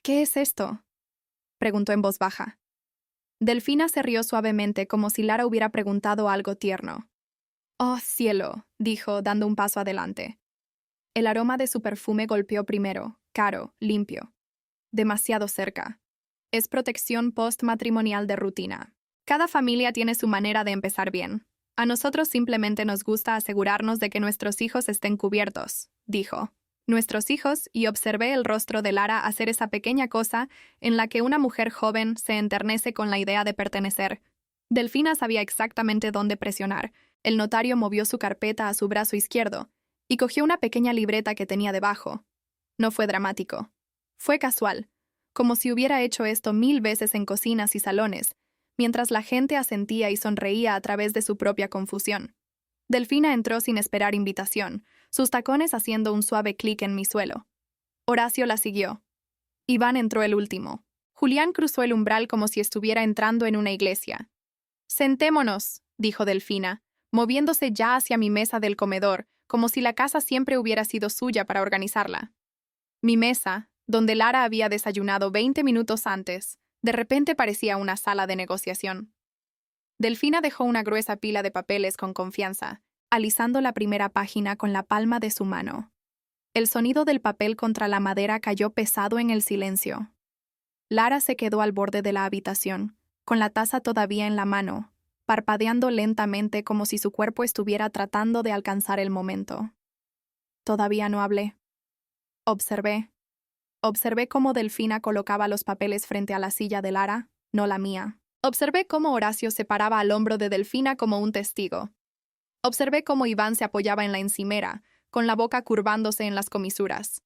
«¿Qué es esto?», preguntó en voz baja. Delfina se rió suavemente como si Lara hubiera preguntado algo tierno. «Oh, cielo», dijo, dando un paso adelante. El aroma de su perfume golpeó primero, caro, limpio. Demasiado cerca. Es protección post-matrimonial de rutina. Cada familia tiene su manera de empezar bien. A nosotros simplemente nos gusta asegurarnos de que nuestros hijos estén cubiertos, dijo. Nuestros hijos, y observé el rostro de Lara hacer esa pequeña cosa en la que una mujer joven se enternece con la idea de pertenecer. Delfina sabía exactamente dónde presionar. El notario movió su carpeta a su brazo izquierdo y cogió una pequeña libreta que tenía debajo. No fue dramático. Fue casual, como si hubiera hecho esto 1000 veces en cocinas y salones, mientras la gente asentía y sonreía a través de su propia confusión. Delfina entró sin esperar invitación, sus tacones haciendo un suave clic en mi suelo. Horacio la siguió. Iván entró el último. Julián cruzó el umbral como si estuviera entrando en una iglesia. «Sentémonos», dijo Delfina, moviéndose ya hacia mi mesa del comedor, como si la casa siempre hubiera sido suya para organizarla. Mi mesa, donde Lara había desayunado 20 minutos antes, de repente parecía una sala de negociación. Delfina dejó una gruesa pila de papeles con confianza, alisando la primera página con la palma de su mano. El sonido del papel contra la madera cayó pesado en el silencio. Lara se quedó al borde de la habitación, con la taza todavía en la mano, parpadeando lentamente como si su cuerpo estuviera tratando de alcanzar el momento. Todavía no hablé. Observé. Observé cómo Delfina colocaba los papeles frente a la silla de Lara, no la mía. Observé cómo Horacio se paraba al hombro de Delfina como un testigo. Observé cómo Iván se apoyaba en la encimera, con la boca curvándose en las comisuras.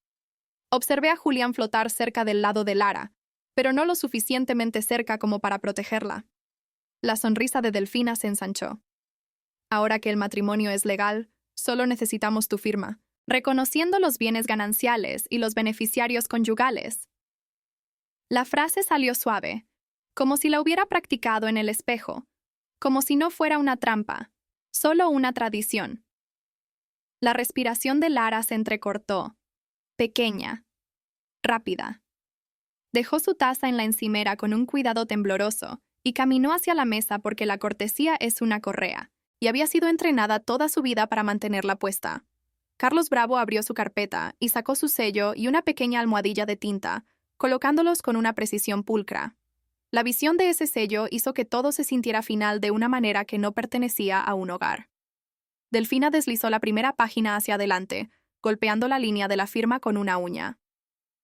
Observé a Julián flotar cerca del lado de Lara, pero no lo suficientemente cerca como para protegerla. La sonrisa de Delfina se ensanchó. «Ahora que el matrimonio es legal, solo necesitamos tu firma, reconociendo los bienes gananciales y los beneficiarios conyugales». La frase salió suave, como si la hubiera practicado en el espejo, como si no fuera una trampa, solo una tradición. La respiración de Lara se entrecortó, pequeña, rápida. Dejó su taza en la encimera con un cuidado tembloroso y caminó hacia la mesa porque la cortesía es una correa, y había sido entrenada toda su vida para mantenerla puesta. Carlos Bravo abrió su carpeta y sacó su sello y una pequeña almohadilla de tinta, colocándolos con una precisión pulcra. La visión de ese sello hizo que todo se sintiera final de una manera que no pertenecía a un hogar. Delfina deslizó la primera página hacia adelante, golpeando la línea de la firma con una uña.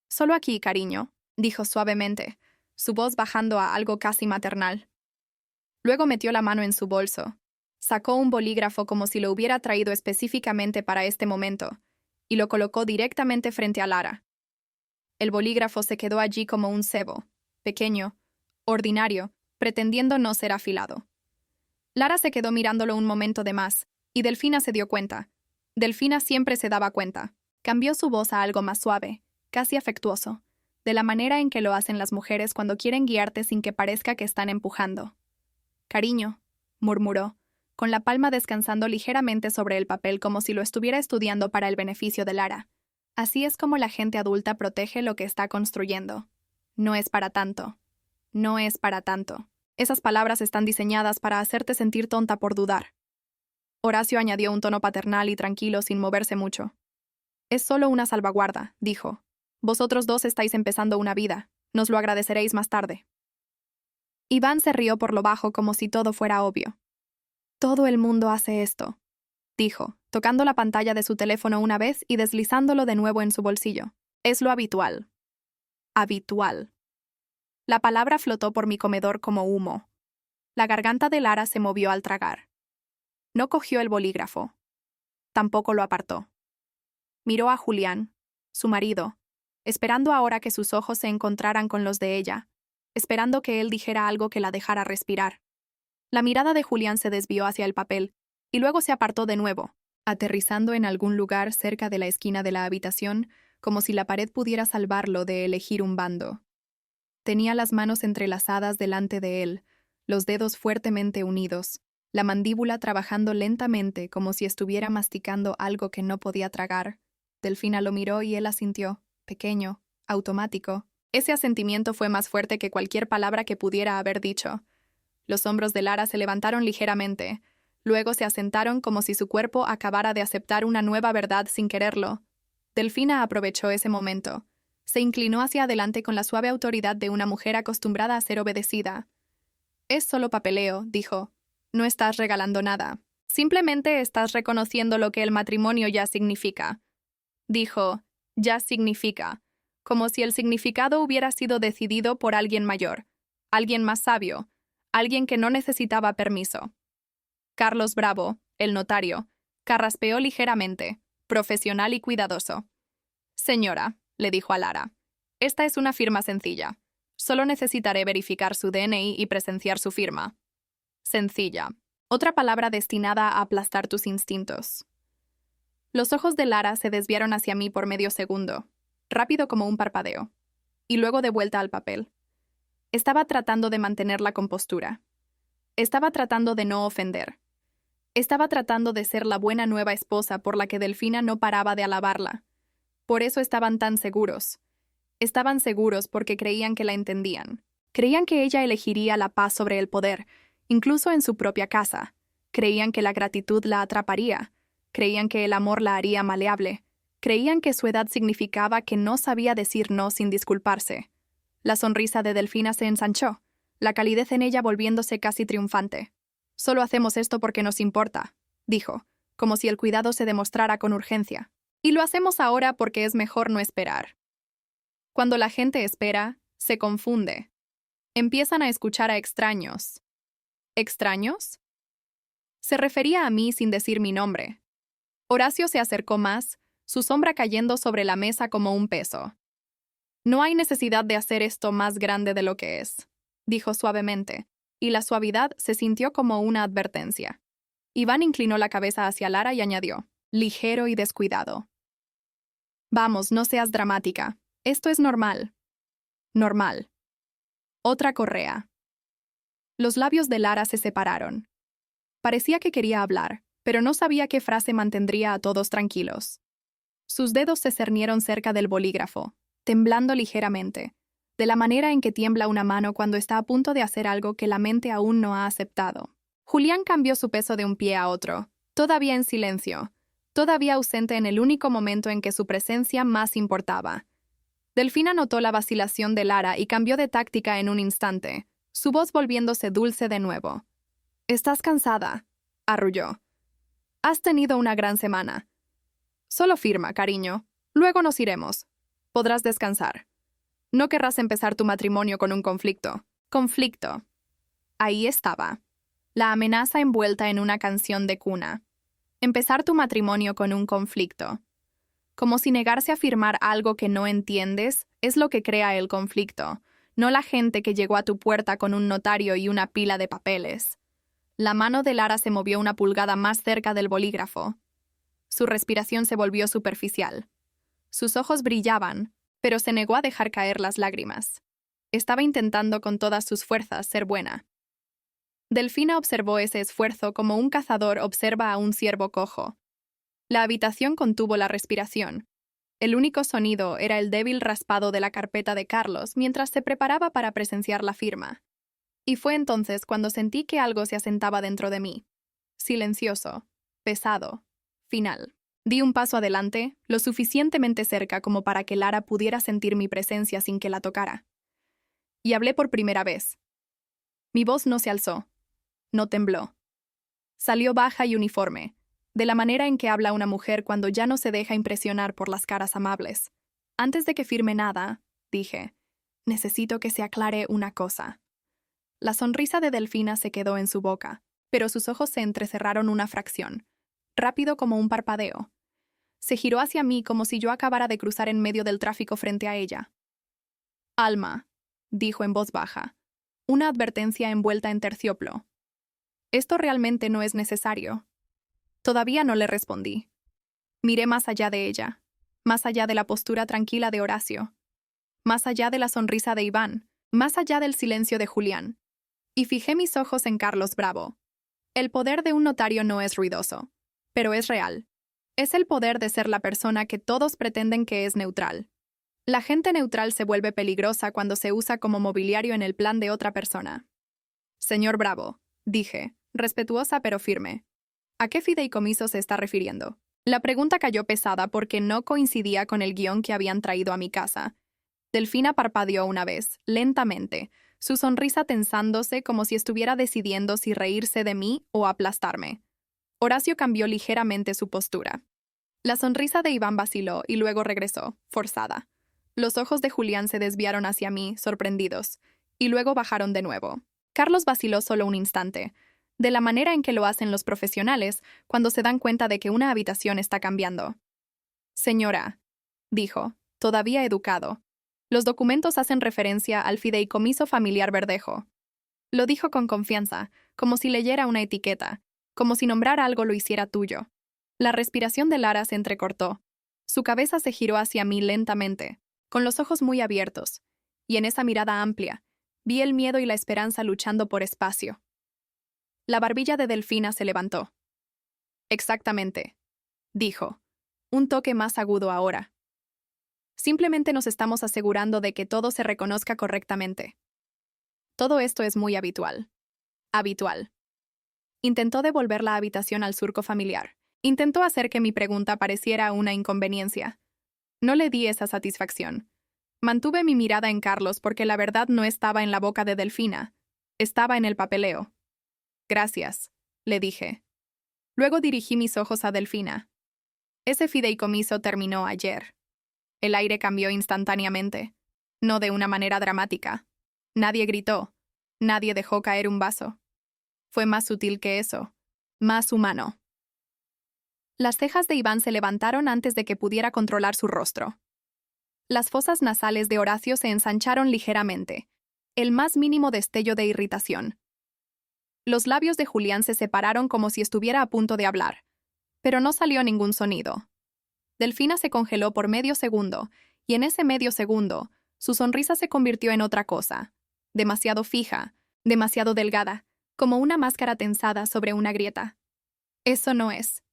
«Solo aquí, cariño», dijo suavemente, su voz bajando a algo casi maternal. Luego metió la mano en su bolso. Sacó un bolígrafo como si lo hubiera traído específicamente para este momento, y lo colocó directamente frente a Lara. El bolígrafo se quedó allí como un cebo, pequeño, ordinario, pretendiendo no ser afilado. Lara se quedó mirándolo un momento de más, y Delfina se dio cuenta. Delfina siempre se daba cuenta. Cambió su voz a algo más suave, casi afectuoso, de la manera en que lo hacen las mujeres cuando quieren guiarte sin que parezca que están empujando. «Cariño», murmuró, con la palma descansando ligeramente sobre el papel como si lo estuviera estudiando para el beneficio de Lara. Así es como la gente adulta protege lo que está construyendo. No es para tanto. No es para tanto. Esas palabras están diseñadas para hacerte sentir tonta por dudar. Horacio añadió un tono paternal y tranquilo sin moverse mucho. Es solo una salvaguarda, dijo. Vosotros dos estáis empezando una vida. Nos lo agradeceréis más tarde. Iván se rió por lo bajo como si todo fuera obvio. Todo el mundo hace esto, dijo, tocando la pantalla de su teléfono una vez y deslizándolo de nuevo en su bolsillo. Es lo habitual. Habitual. La palabra flotó por mi comedor como humo. La garganta de Lara se movió al tragar. No cogió el bolígrafo. Tampoco lo apartó. Miró a Julián, su marido, esperando ahora que sus ojos se encontraran con los de ella, esperando que él dijera algo que la dejara respirar. La mirada de Julián se desvió hacia el papel, y luego se apartó de nuevo, aterrizando en algún lugar cerca de la esquina de la habitación, como si la pared pudiera salvarlo de elegir un bando. Tenía las manos entrelazadas delante de él, los dedos fuertemente unidos, la mandíbula trabajando lentamente como si estuviera masticando algo que no podía tragar. Delfina lo miró y él asintió, pequeño, automático. Ese asentimiento fue más fuerte que cualquier palabra que pudiera haber dicho. Los hombros de Lara se levantaron ligeramente, luego se asentaron como si su cuerpo acabara de aceptar una nueva verdad sin quererlo. Delfina aprovechó ese momento. Se inclinó hacia adelante con la suave autoridad de una mujer acostumbrada a ser obedecida. Es solo papeleo, dijo. No estás regalando nada. Simplemente estás reconociendo lo que el matrimonio ya significa. Dijo, ya significa, como si el significado hubiera sido decidido por alguien mayor, alguien más sabio, alguien que no necesitaba permiso. Carlos Bravo, el notario, carraspeó ligeramente, profesional y cuidadoso. Señora, le dijo a Lara, esta es una firma sencilla. Solo necesitaré verificar su DNI y presenciar su firma. Sencilla. Otra palabra destinada a aplastar tus instintos. Los ojos de Lara se desviaron hacia mí por medio segundo, rápido como un parpadeo, y luego de vuelta al papel. Estaba tratando de mantener la compostura. Estaba tratando de no ofender. Estaba tratando de ser la buena nueva esposa por la que Delfina no paraba de alabarla. Por eso estaban tan seguros. Estaban seguros porque creían que la entendían. Creían que ella elegiría la paz sobre el poder, incluso en su propia casa. Creían que la gratitud la atraparía. Creían que el amor la haría maleable. Creían que su edad significaba que no sabía decir no sin disculparse. La sonrisa de Delfina se ensanchó, la calidez en ella volviéndose casi triunfante. Solo hacemos esto porque nos importa, dijo, como si el cuidado se demostrara con urgencia. Y lo hacemos ahora porque es mejor no esperar. Cuando la gente espera, se confunde. Empiezan a escuchar a extraños. ¿Extraños? Se refería a mí sin decir mi nombre. Horacio se acercó más, su sombra cayendo sobre la mesa como un peso. No hay necesidad de hacer esto más grande de lo que es, dijo suavemente, y la suavidad se sintió como una advertencia. Iván inclinó la cabeza hacia Lara y añadió, ligero y descuidado. Vamos, no seas dramática. Esto es normal. Normal. Otra correa. Los labios de Lara se separaron. Parecía que quería hablar, pero no sabía qué frase mantendría a todos tranquilos. Sus dedos se cernieron cerca del bolígrafo, temblando ligeramente, de la manera en que tiembla una mano cuando está a punto de hacer algo que la mente aún no ha aceptado. Julián cambió su peso de un pie a otro, todavía en silencio, todavía ausente en el único momento en que su presencia más importaba. Delfina notó la vacilación de Lara y cambió de táctica en un instante, su voz volviéndose dulce de nuevo. «Estás cansada», arrulló. «Has tenido una gran semana. Solo firma, cariño. Luego nos iremos. Podrás descansar. No querrás empezar tu matrimonio con un conflicto». Conflicto. Ahí estaba. La amenaza envuelta en una canción de cuna. Empezar tu matrimonio con un conflicto. Como si negarse a firmar algo que no entiendes es lo que crea el conflicto, no la gente que llegó a tu puerta con un notario y una pila de papeles. La mano de Lara se movió una pulgada más cerca del bolígrafo. Su respiración se volvió superficial. Sus ojos brillaban, pero se negó a dejar caer las lágrimas. Estaba intentando con todas sus fuerzas ser buena. Delfina observó ese esfuerzo como un cazador observa a un ciervo cojo. La habitación contuvo la respiración. El único sonido era el débil raspado de la carpeta de Carlos mientras se preparaba para presenciar la firma. Y fue entonces cuando sentí que algo se asentaba dentro de mí. Silencioso, pesado, final. Di un paso adelante, lo suficientemente cerca como para que Lara pudiera sentir mi presencia sin que la tocara. Y hablé por primera vez. Mi voz no se alzó, no tembló. Salió baja y uniforme, de la manera en que habla una mujer cuando ya no se deja impresionar por las caras amables. Antes de que firme nada, dije, necesito que se aclare una cosa. La sonrisa de Delfina se quedó en su boca, pero sus ojos se entrecerraron una fracción, rápido como un parpadeo. Se giró hacia mí como si yo acabara de cruzar en medio del tráfico frente a ella. Alma, dijo en voz baja, una advertencia envuelta en terciopelo. Esto realmente no es necesario. Todavía no le respondí. Miré más allá de ella, más allá de la postura tranquila de Horacio, más allá de la sonrisa de Iván, más allá del silencio de Julián, y fijé mis ojos en Carlos Bravo. El poder de un notario no es ruidoso, pero es real. Es el poder de ser la persona que todos pretenden que es neutral. La gente neutral se vuelve peligrosa cuando se usa como mobiliario en el plan de otra persona. Señor Bravo, dije, respetuosa pero firme. ¿A qué fideicomiso se está refiriendo? La pregunta cayó pesada porque no coincidía con el guión que habían traído a mi casa. Delfina parpadeó una vez, lentamente, su sonrisa tensándose como si estuviera decidiendo si reírse de mí o aplastarme. Horacio cambió ligeramente su postura. La sonrisa de Iván vaciló y luego regresó, forzada. Los ojos de Julián se desviaron hacia mí, sorprendidos, y luego bajaron de nuevo. Carlos vaciló solo un instante, de la manera en que lo hacen los profesionales cuando se dan cuenta de que una habitación está cambiando. Señora, dijo, todavía educado, los documentos hacen referencia al fideicomiso familiar Verdejo. Lo dijo con confianza, como si leyera una etiqueta, como si nombrar algo lo hiciera tuyo. La respiración de Lara se entrecortó. Su cabeza se giró hacia mí lentamente, con los ojos muy abiertos, y en esa mirada amplia, vi el miedo y la esperanza luchando por espacio. La barbilla de Delfina se levantó. Exactamente, dijo, un toque más agudo ahora. Simplemente nos estamos asegurando de que todo se reconozca correctamente. Todo esto es muy habitual. Habitual. Intentó devolver la habitación al surco familiar. Intentó hacer que mi pregunta pareciera una inconveniencia. No le di esa satisfacción. Mantuve mi mirada en Carlos porque la verdad no estaba en la boca de Delfina. Estaba en el papeleo. Gracias, le dije. Luego dirigí mis ojos a Delfina. Ese fideicomiso terminó ayer. El aire cambió instantáneamente, no de una manera dramática. Nadie gritó, nadie dejó caer un vaso. Fue más sutil que eso, más humano. Las cejas de Iván se levantaron antes de que pudiera controlar su rostro. Las fosas nasales de Horacio se ensancharon ligeramente, el más mínimo destello de irritación. Los labios de Julián se separaron como si estuviera a punto de hablar, pero no salió ningún sonido. Delfina se congeló por medio segundo, y en ese medio segundo, su sonrisa se convirtió en otra cosa, demasiado fija, demasiado delgada, como una máscara tensada sobre una grieta. Eso no es.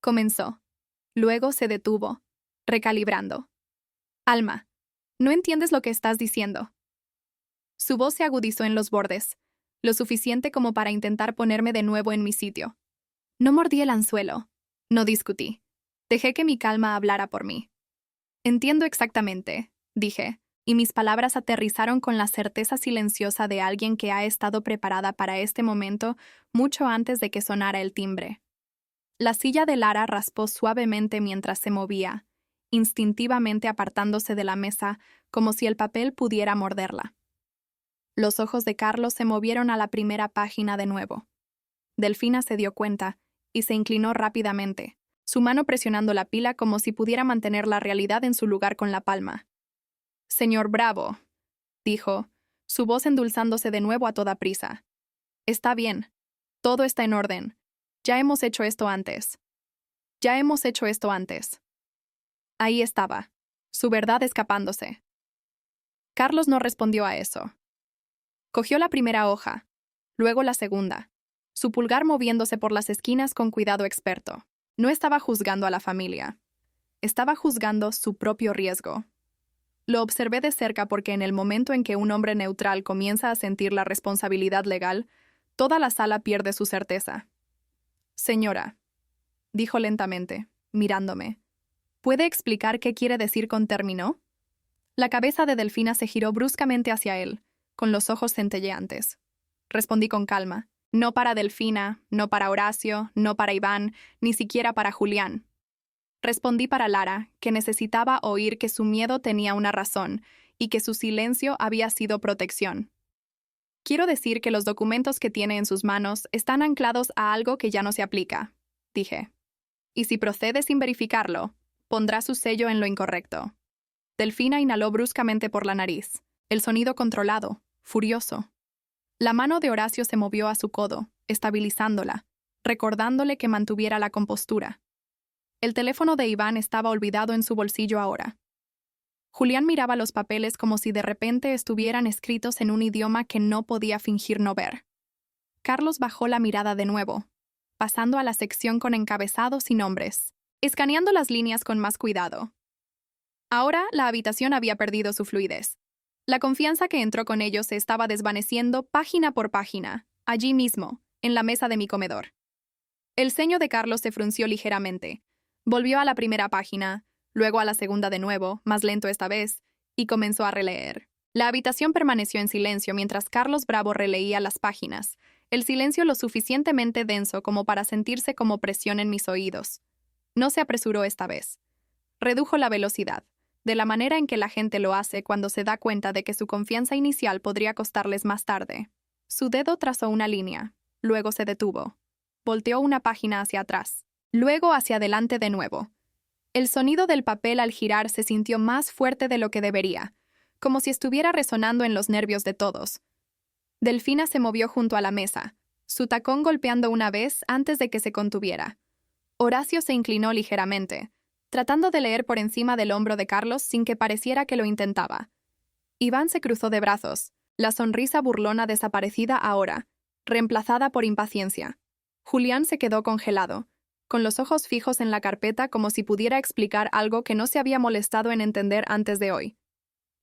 Comenzó. Luego se detuvo, recalibrando. Alma, no entiendes lo que estás diciendo. Su voz se agudizó en los bordes, lo suficiente como para intentar ponerme de nuevo en mi sitio. No mordí el anzuelo, no discutí. Dejé que mi calma hablara por mí. Entiendo exactamente, dije, y mis palabras aterrizaron con la certeza silenciosa de alguien que ha estado preparada para este momento mucho antes de que sonara el timbre. La silla de Lara raspó suavemente mientras se movía, instintivamente apartándose de la mesa como si el papel pudiera morderla. Los ojos de Carlos se movieron a la primera página de nuevo. Delfina se dio cuenta y se inclinó rápidamente, su mano presionando la pila como si pudiera mantener la realidad en su lugar con la palma. Señor Bravo, dijo, su voz endulzándose de nuevo a toda prisa. Está bien. Todo está en orden. Ya hemos hecho esto antes. Ya hemos hecho esto antes. Ahí estaba, su verdad escapándose. Carlos no respondió a eso. Cogió la primera hoja, luego la segunda, su pulgar moviéndose por las esquinas con cuidado experto. No estaba juzgando a la familia. Estaba juzgando su propio riesgo. Lo observé de cerca porque en el momento en que un hombre neutral comienza a sentir la responsabilidad legal, toda la sala pierde su certeza. Señora, dijo lentamente, mirándome, ¿puede explicar qué quiere decir con término? La cabeza de Delfina se giró bruscamente hacia él, con los ojos centelleantes. Respondí con calma, no para Delfina, no para Horacio, no para Iván, ni siquiera para Julián. Respondí para Lara, que necesitaba oír que su miedo tenía una razón y que su silencio había sido protección. Quiero decir que los documentos que tiene en sus manos están anclados a algo que ya no se aplica, dije. Y si procede sin verificarlo, pondrá su sello en lo incorrecto. Delfina inhaló bruscamente por la nariz, el sonido controlado, furioso. La mano de Horacio se movió a su codo, estabilizándola, recordándole que mantuviera la compostura. El teléfono de Iván estaba olvidado en su bolsillo ahora. Julián miraba los papeles como si de repente estuvieran escritos en un idioma que no podía fingir no ver. Carlos bajó la mirada de nuevo, pasando a la sección con encabezados y nombres, escaneando las líneas con más cuidado. Ahora la habitación había perdido su fluidez. La confianza que entró con ellos se estaba desvaneciendo página por página, allí mismo, en la mesa de mi comedor. El ceño de Carlos se frunció ligeramente. Volvió a la primera página, luego a la segunda de nuevo, más lento esta vez, y comenzó a releer. La habitación permaneció en silencio mientras Carlos Bravo releía las páginas, el silencio lo suficientemente denso como para sentirse como presión en mis oídos. No se apresuró esta vez. Redujo la velocidad, de la manera en que la gente lo hace cuando se da cuenta de que su confianza inicial podría costarles más tarde. Su dedo trazó una línea, luego se detuvo. Volteó una página hacia atrás, luego hacia adelante de nuevo. El sonido del papel al girar se sintió más fuerte de lo que debería, como si estuviera resonando en los nervios de todos. Delfina se movió junto a la mesa, su tacón golpeando una vez antes de que se contuviera. Horacio se inclinó ligeramente, tratando de leer por encima del hombro de Carlos sin que pareciera que lo intentaba. Iván se cruzó de brazos, la sonrisa burlona desaparecida ahora, reemplazada por impaciencia. Julián se quedó congelado, con los ojos fijos en la carpeta como si pudiera explicar algo que no se había molestado en entender antes de hoy.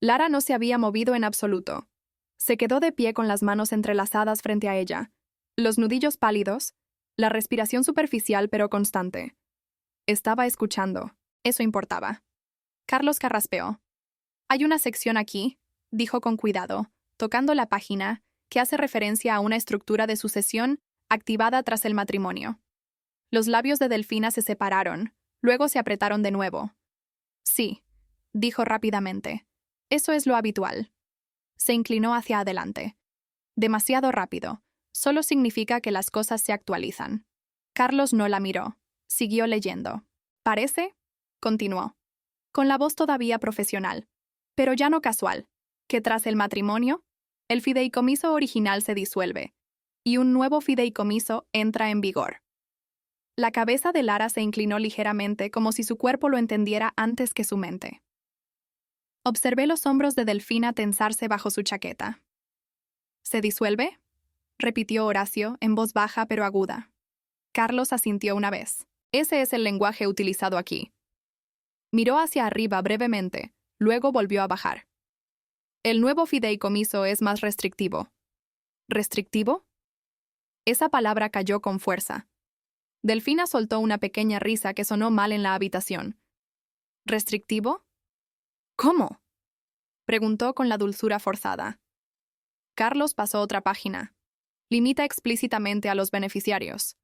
Lara no se había movido en absoluto. Se quedó de pie con las manos entrelazadas frente a ella, los nudillos pálidos, la respiración superficial pero constante. Estaba escuchando. Eso importaba. Carlos carraspeó. Hay una sección aquí, dijo con cuidado, tocando la página, que hace referencia a una estructura de sucesión activada tras el matrimonio. Los labios de Delfina se separaron, luego se apretaron de nuevo. Sí, dijo rápidamente. Eso es lo habitual. Se inclinó hacia adelante. Demasiado rápido. Solo significa que las cosas se actualizan. Carlos no la miró. Siguió leyendo. Parece, continuó, con la voz todavía profesional, pero ya no casual, que tras el matrimonio, el fideicomiso original se disuelve y un nuevo fideicomiso entra en vigor. La cabeza de Lara se inclinó ligeramente como si su cuerpo lo entendiera antes que su mente. Observé los hombros de Delfina tensarse bajo su chaqueta. ¿Se disuelve?, repitió Horacio en voz baja pero aguda. Carlos asintió una vez. Ese es el lenguaje utilizado aquí. Miró hacia arriba brevemente, luego volvió a bajar. El nuevo fideicomiso es más restrictivo. ¿Restrictivo? Esa palabra cayó con fuerza. Delfina soltó una pequeña risa que sonó mal en la habitación. ¿Restrictivo? ¿Cómo?, preguntó con la dulzura forzada. Carlos pasó otra página. Limita explícitamente a los beneficiarios.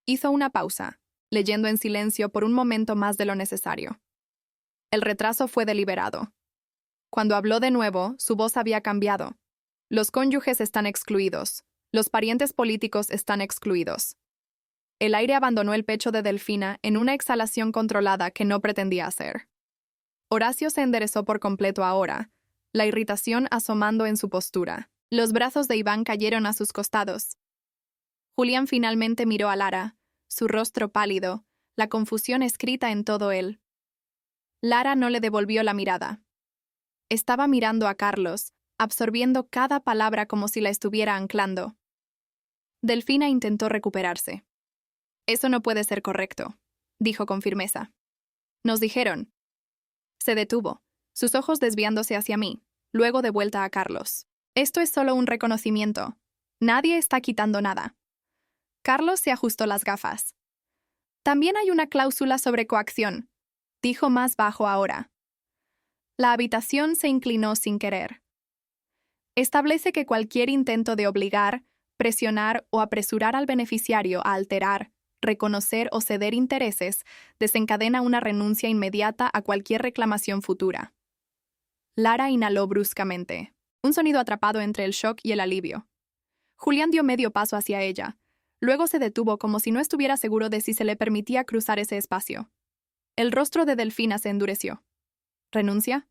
Hizo una pausa, leyendo en silencio por un momento más de lo necesario. El retraso fue deliberado. Cuando habló de nuevo, su voz había cambiado. Los cónyuges están excluidos. Los parientes políticos están excluidos. El aire abandonó el pecho de Delfina en una exhalación controlada que no pretendía hacer. Horacio se enderezó por completo ahora, la irritación asomando en su postura. Los brazos de Iván cayeron a sus costados. Julián finalmente miró a Lara, su rostro pálido, la confusión escrita en todo él. Lara no le devolvió la mirada. Estaba mirando a Carlos, absorbiendo cada palabra como si la estuviera anclando. Delfina intentó recuperarse. Eso no puede ser correcto, dijo con firmeza. Nos dijeron. Se detuvo, sus ojos desviándose hacia mí, luego de vuelta a Carlos. Esto es solo un reconocimiento. Nadie está quitando nada. Carlos se ajustó las gafas. También hay una cláusula sobre coacción, dijo más bajo ahora. La habitación se inclinó sin querer. Establece que cualquier intento de obligar, presionar o apresurar al beneficiario a alterar, reconocer o ceder intereses desencadena una renuncia inmediata a cualquier reclamación futura. Lara inhaló bruscamente, un sonido atrapado entre el shock y el alivio. Julián dio medio paso hacia ella. Luego se detuvo como si no estuviera seguro de si se le permitía cruzar ese espacio. El rostro de Delfina se endureció. ¿Renuncia?,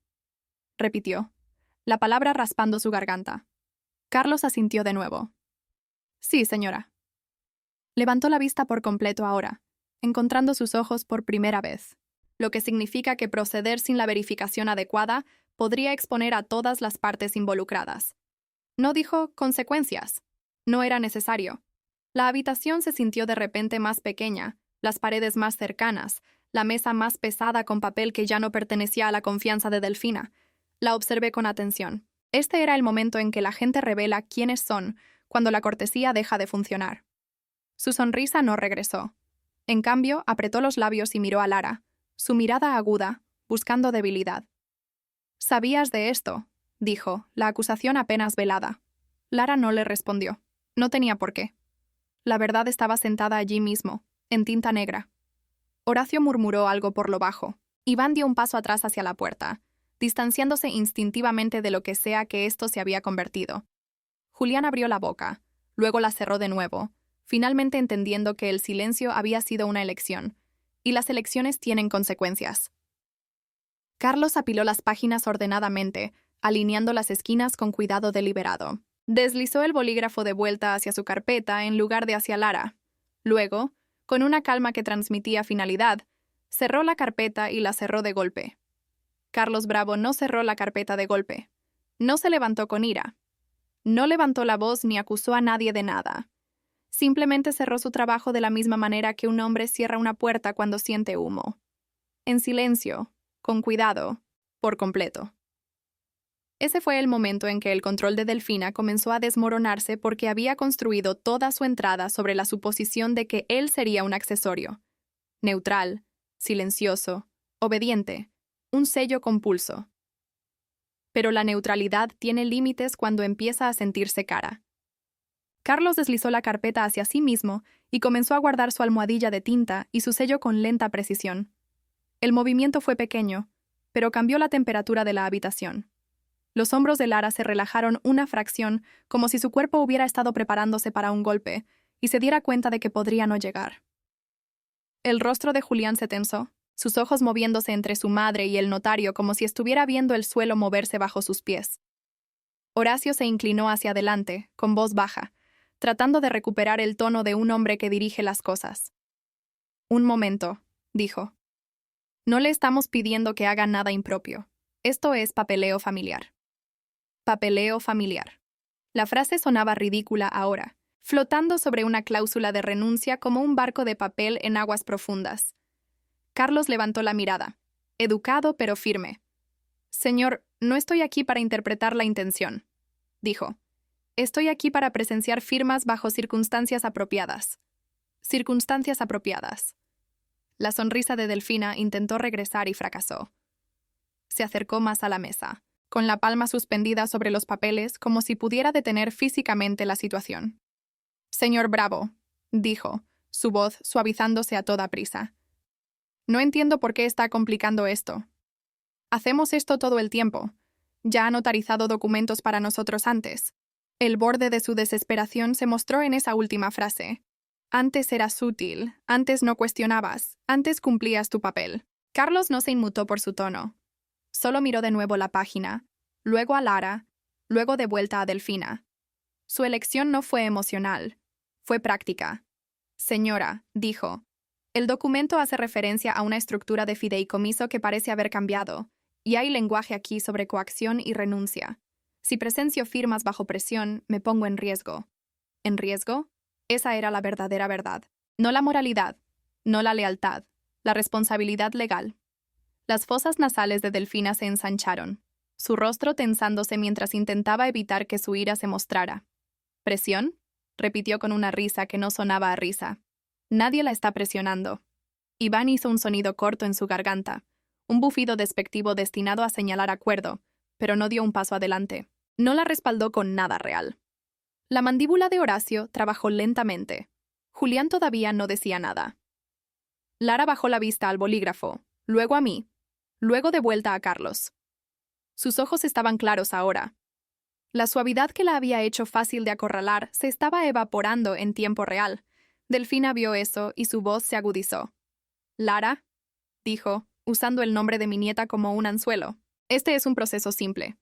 repitió, la palabra raspando su garganta. Carlos asintió de nuevo. Sí, señora. Levantó la vista por completo ahora, encontrando sus ojos por primera vez, lo que significa que proceder sin la verificación adecuada podría exponer a todas las partes involucradas. No dijo consecuencias. No era necesario. La habitación se sintió de repente más pequeña, las paredes más cercanas, la mesa más pesada con papel que ya no pertenecía a la confianza de Delfina. La observé con atención. Este era el momento en que la gente revela quiénes son, cuando la cortesía deja de funcionar. Su sonrisa no regresó. En cambio, apretó los labios y miró a Lara, su mirada aguda, buscando debilidad. «¿Sabías de esto?», dijo, la acusación apenas velada. Lara no le respondió. No tenía por qué. La verdad estaba sentada allí mismo, en tinta negra. Horacio murmuró algo por lo bajo. Iván dio un paso atrás hacia la puerta, distanciándose instintivamente de lo que sea que esto se había convertido. Julián abrió la boca, luego la cerró de nuevo, finalmente entendiendo que el silencio había sido una elección, y las elecciones tienen consecuencias. Carlos apiló las páginas ordenadamente, alineando las esquinas con cuidado deliberado. Deslizó el bolígrafo de vuelta hacia su carpeta en lugar de hacia Lara. Luego, con una calma que transmitía finalidad, cerró la carpeta y la cerró de golpe. Carlos Bravo no cerró la carpeta de golpe. No se levantó con ira. No levantó la voz ni acusó a nadie de nada. Simplemente cerró su trabajo de la misma manera que un hombre cierra una puerta cuando siente humo. En silencio, con cuidado, por completo. Ese fue el momento en que el control de Delfina comenzó a desmoronarse porque había construido toda su entrada sobre la suposición de que él sería un accesorio. Neutral, silencioso, obediente, un sello con pulso. Pero la neutralidad tiene límites cuando empieza a sentirse cara. Carlos deslizó la carpeta hacia sí mismo y comenzó a guardar su almohadilla de tinta y su sello con lenta precisión. El movimiento fue pequeño, pero cambió la temperatura de la habitación. Los hombros de Lara se relajaron una fracción, como si su cuerpo hubiera estado preparándose para un golpe, y se diera cuenta de que podría no llegar. El rostro de Julián se tensó, sus ojos moviéndose entre su madre y el notario como si estuviera viendo el suelo moverse bajo sus pies. Horacio se inclinó hacia adelante, con voz baja, tratando de recuperar el tono de un hombre que dirige las cosas. «Un momento», dijo. «No le estamos pidiendo que haga nada impropio. Esto es papeleo familiar». Papeleo familiar. La frase sonaba ridícula ahora, flotando sobre una cláusula de renuncia como un barco de papel en aguas profundas. Carlos levantó la mirada, educado pero firme. «Señor, no estoy aquí para interpretar la intención», dijo. «Estoy aquí para presenciar firmas bajo circunstancias apropiadas». Circunstancias apropiadas. La sonrisa de Delfina intentó regresar y fracasó. Se acercó más a la mesa, con la palma suspendida sobre los papeles como si pudiera detener físicamente la situación. «Señor Bravo», dijo, su voz suavizándose a toda prisa. «No entiendo por qué está complicando esto. Hacemos esto todo el tiempo. Ya ha notarizado documentos para nosotros antes». El borde de su desesperación se mostró en esa última frase. Antes eras útil, antes no cuestionabas, antes cumplías tu papel. Carlos no se inmutó por su tono. Solo miró de nuevo la página, luego a Lara, luego de vuelta a Delfina. Su elección no fue emocional, fue práctica. «Señora», dijo, «el documento hace referencia a una estructura de fideicomiso que parece haber cambiado, y hay lenguaje aquí sobre coacción y renuncia. Si presencio firmas bajo presión, me pongo en riesgo». ¿En riesgo? Esa era la verdadera verdad. No la moralidad, no la lealtad, la responsabilidad legal. Las fosas nasales de Delfina se ensancharon, su rostro tensándose mientras intentaba evitar que su ira se mostrara. ¿Presión? Repitió con una risa que no sonaba a risa. Nadie la está presionando. Iván hizo un sonido corto en su garganta, un bufido despectivo destinado a señalar acuerdo, pero no dio un paso adelante. No la respaldó con nada real. La mandíbula de Horacio trabajó lentamente. Julián todavía no decía nada. Lara bajó la vista al bolígrafo, luego a mí, luego de vuelta a Carlos. Sus ojos estaban claros ahora. La suavidad que la había hecho fácil de acorralar se estaba evaporando en tiempo real. Delfina vio eso y su voz se agudizó. «Lara», dijo, usando el nombre de mi nieta como un anzuelo, «este es un proceso simple.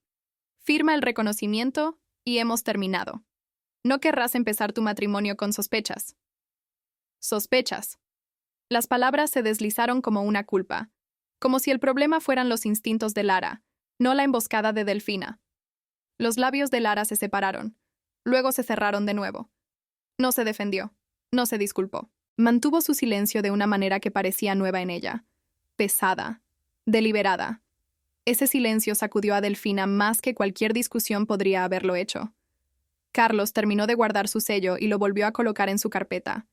Firma el reconocimiento y hemos terminado. No querrás empezar tu matrimonio con sospechas». «Sospechas». Las palabras se deslizaron como una culpa, como si el problema fueran los instintos de Lara, no la emboscada de Delfina. Los labios de Lara se separaron, luego se cerraron de nuevo. No se defendió, no se disculpó. Mantuvo su silencio de una manera que parecía nueva en ella, pesada, deliberada. Ese silencio sacudió a Delfina más que cualquier discusión podría haberlo hecho. Carlos terminó de guardar su sello y lo volvió a colocar en su carpeta.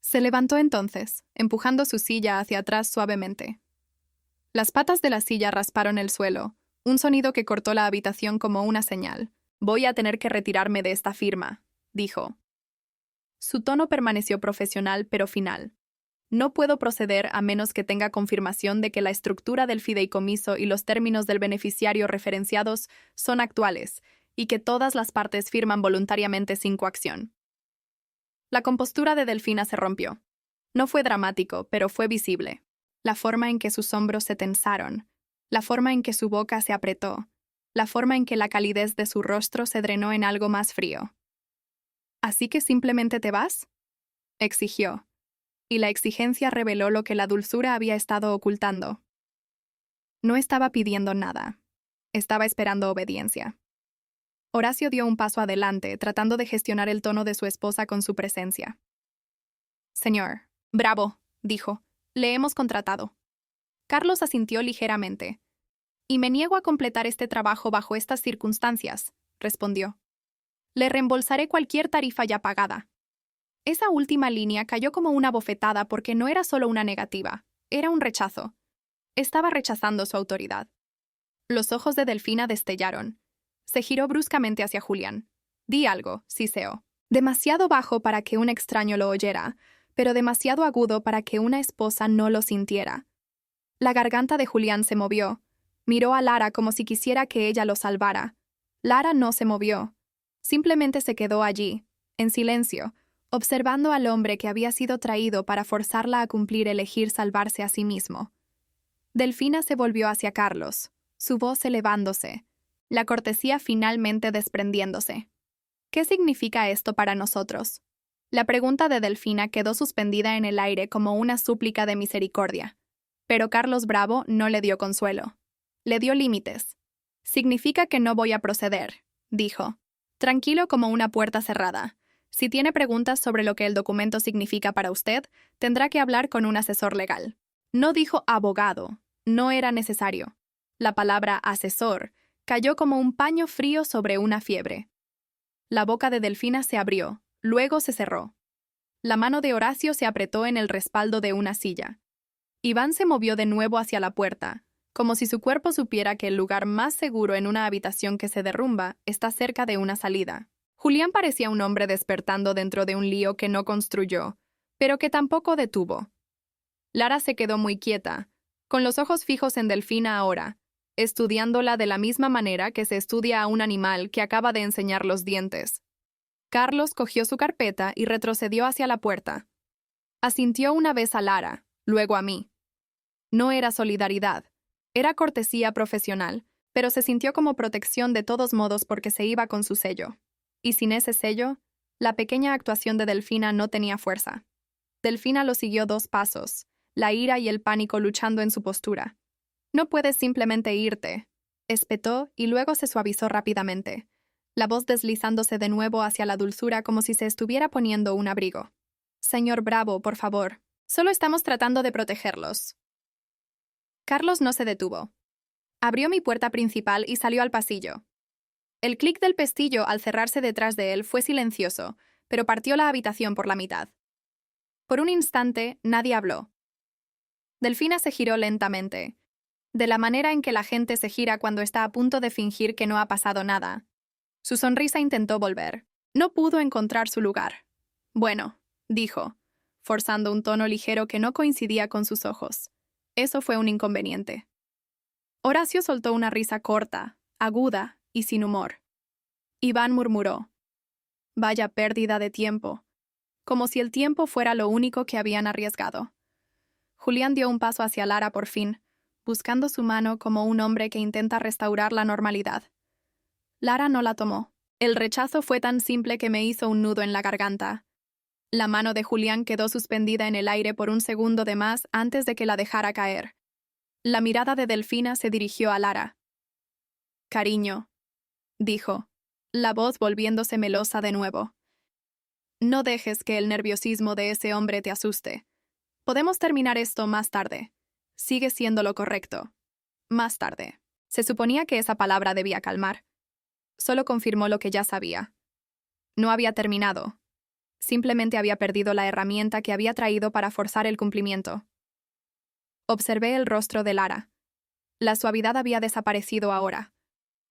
Se levantó entonces, empujando su silla hacia atrás suavemente. Las patas de la silla rasparon el suelo, un sonido que cortó la habitación como una señal. «Voy a tener que retirarme de esta firma», dijo. Su tono permaneció profesional pero final. «No puedo proceder a menos que tenga confirmación de que la estructura del fideicomiso y los términos del beneficiario referenciados son actuales y que todas las partes firman voluntariamente sin coacción». La compostura de Delfina se rompió. No fue dramático, pero fue visible. La forma en que sus hombros se tensaron, la forma en que su boca se apretó, la forma en que la calidez de su rostro se drenó en algo más frío. «¿Así que simplemente te vas?», exigió, y la exigencia reveló lo que la dulzura había estado ocultando. No estaba pidiendo nada. Estaba esperando obediencia. Horacio dio un paso adelante, tratando de gestionar el tono de su esposa con su presencia. «Señor, bravo», dijo, «le hemos contratado». Carlos asintió ligeramente. «Y me niego a completar este trabajo bajo estas circunstancias», respondió. «Le reembolsaré cualquier tarifa ya pagada». Esa última línea cayó como una bofetada porque no era solo una negativa, era un rechazo. Estaba rechazando su autoridad. Los ojos de Delfina destellaron. Se giró bruscamente hacia Julián. «Di algo, Siseo». Demasiado bajo para que un extraño lo oyera, pero demasiado agudo para que una esposa no lo sintiera. La garganta de Julián se movió. Miró a Lara como si quisiera que ella lo salvara. Lara no se movió. Simplemente se quedó allí, en silencio, observando al hombre que había sido traído para forzarla a cumplir elegir salvarse a sí mismo. Delfina se volvió hacia Carlos, su voz elevándose, la cortesía finalmente desprendiéndose. «¿Qué significa esto para nosotros?». La pregunta de Delfina quedó suspendida en el aire como una súplica de misericordia. Pero Carlos Bravo no le dio consuelo. Le dio límites. «Significa que no voy a proceder», dijo. «Tranquilo como una puerta cerrada. Si tiene preguntas sobre lo que el documento significa para usted, tendrá que hablar con un asesor legal». No dijo abogado. No era necesario. La palabra asesor cayó como un paño frío sobre una fiebre. La boca de Delfina se abrió, luego se cerró. La mano de Horacio se apretó en el respaldo de una silla. Iván se movió de nuevo hacia la puerta, como si su cuerpo supiera que el lugar más seguro en una habitación que se derrumba está cerca de una salida. Julián parecía un hombre despertando dentro de un lío que no construyó, pero que tampoco detuvo. Lara se quedó muy quieta, con los ojos fijos en Delfina ahora, estudiándola de la misma manera que se estudia a un animal que acaba de enseñar los dientes. Carlos cogió su carpeta y retrocedió hacia la puerta. Asintió una vez a Lara, luego a mí. No era solidaridad, era cortesía profesional, pero se sintió como protección de todos modos porque se iba con su sello. Y sin ese sello, la pequeña actuación de Delfina no tenía fuerza. Delfina lo siguió 2 pasos, la ira y el pánico luchando en su postura. «No puedes simplemente irte», espetó y luego se suavizó rápidamente. la voz deslizándose de nuevo hacia la dulzura como si se estuviera poniendo un abrigo. Señor Bravo, por favor. Solo estamos tratando de protegerlos. Carlos no se detuvo. Abrió mi puerta principal y salió al pasillo. El clic del pestillo al cerrarse detrás de él fue silencioso, pero partió la habitación por la mitad. Por un instante, nadie habló. Delfina se giró lentamente, de la manera en que la gente se gira cuando está a punto de fingir que no ha pasado nada. Su sonrisa intentó volver. No pudo encontrar su lugar. Bueno, dijo, forzando un tono ligero que no coincidía con sus ojos. Eso fue un inconveniente. Horacio soltó una risa corta, aguda y sin humor. Iván murmuró: «Vaya pérdida de tiempo», como si el tiempo fuera lo único que habían arriesgado. Julián dio un paso hacia Lara por fin, buscando su mano como un hombre que intenta restaurar la normalidad. Lara no la tomó. El rechazo fue tan simple que me hizo un nudo en la garganta. La mano de Julián quedó suspendida en el aire por un segundo de más antes de que la dejara caer. La mirada de Delfina se dirigió a Lara. «Cariño», dijo, la voz volviéndose melosa de nuevo. «No dejes que el nerviosismo de ese hombre te asuste. Podemos terminar esto más tarde. Sigue siendo lo correcto. Más tarde». Se suponía que esa palabra debía calmar. Solo confirmó lo que ya sabía. No había terminado. Simplemente había perdido la herramienta que había traído para forzar el cumplimiento. Observé el rostro de Lara. La suavidad había desaparecido ahora.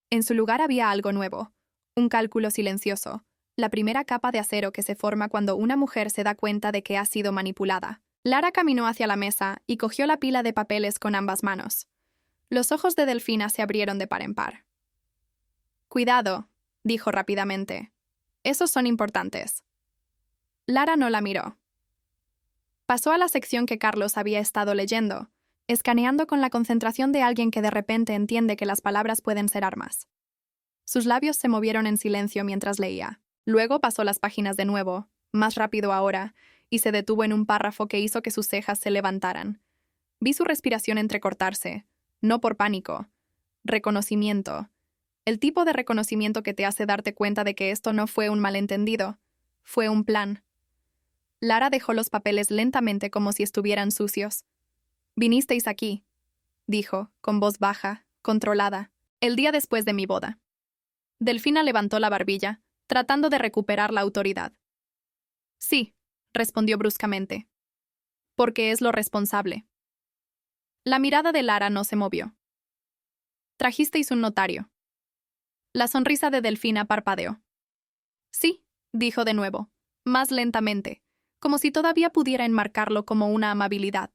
En su lugar había algo nuevo, un cálculo silencioso, la primera capa de acero que se forma cuando una mujer se da cuenta de que ha sido manipulada. Lara caminó hacia la mesa y cogió la pila de papeles con ambas manos. Los ojos de Delfina se abrieron de par en par. «Cuidado», dijo rápidamente. «Esos son importantes». Lara no la miró. Pasó a la sección que Carlos había estado leyendo, escaneando con la concentración de alguien que de repente entiende que las palabras pueden ser armas. Sus labios se movieron en silencio mientras leía. Luego pasó las páginas de nuevo, más rápido ahora, y se detuvo en un párrafo que hizo que sus cejas se levantaran. Vi su respiración entrecortarse, no por pánico. Reconocimiento. El tipo de reconocimiento que te hace darte cuenta de que esto no fue un malentendido, fue un plan. Lara dejó los papeles lentamente como si estuvieran sucios. «Vinisteis aquí», dijo, con voz baja, controlada, «el día después de mi boda». Delfina levantó la barbilla, tratando de recuperar la autoridad. «Sí», respondió bruscamente. «Porque es lo responsable». La mirada de Lara no se movió. «Trajisteis un notario». La sonrisa de Delfina parpadeó. «Sí», dijo de nuevo, más lentamente, como si todavía pudiera enmarcarlo como una amabilidad.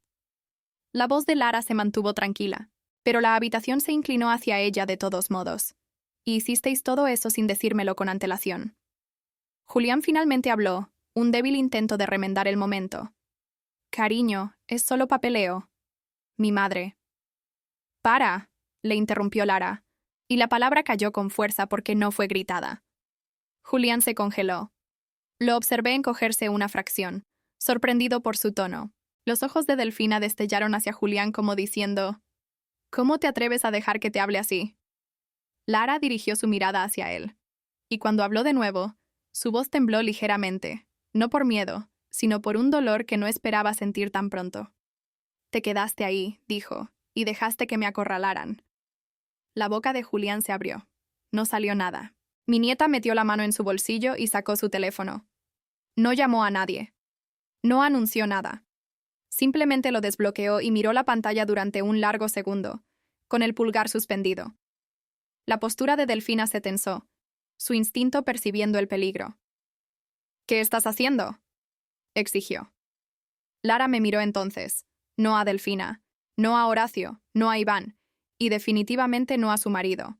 La voz de Lara se mantuvo tranquila, pero la habitación se inclinó hacia ella de todos modos. «Y hicisteis todo eso sin decírmelo con antelación». Julián finalmente habló, un débil intento de remendar el momento. «Cariño, es solo papeleo». «Mi madre». «Para», le interrumpió Lara, y la palabra cayó con fuerza porque no fue gritada. Julián se congeló. Lo observé encogerse una fracción, sorprendido por su tono. Los ojos de Delfina destellaron hacia Julián como diciendo: «¿Cómo te atreves a dejar que te hable así?». Lara dirigió su mirada hacia él. Y cuando habló de nuevo, su voz tembló ligeramente, no por miedo, sino por un dolor que no esperaba sentir tan pronto. «Te quedaste ahí», dijo, «y dejaste que me acorralaran». La boca de Julián se abrió. No salió nada. Mi nieta metió la mano en su bolsillo y sacó su teléfono. No llamó a nadie. No anunció nada. Simplemente lo desbloqueó y miró la pantalla durante un largo segundo, con el pulgar suspendido. La postura de Delfina se tensó, su instinto percibiendo el peligro. «¿Qué estás haciendo?», exigió. Lara me miró entonces, no a Delfina, no a Horacio, no a Iván, y definitivamente no a su marido.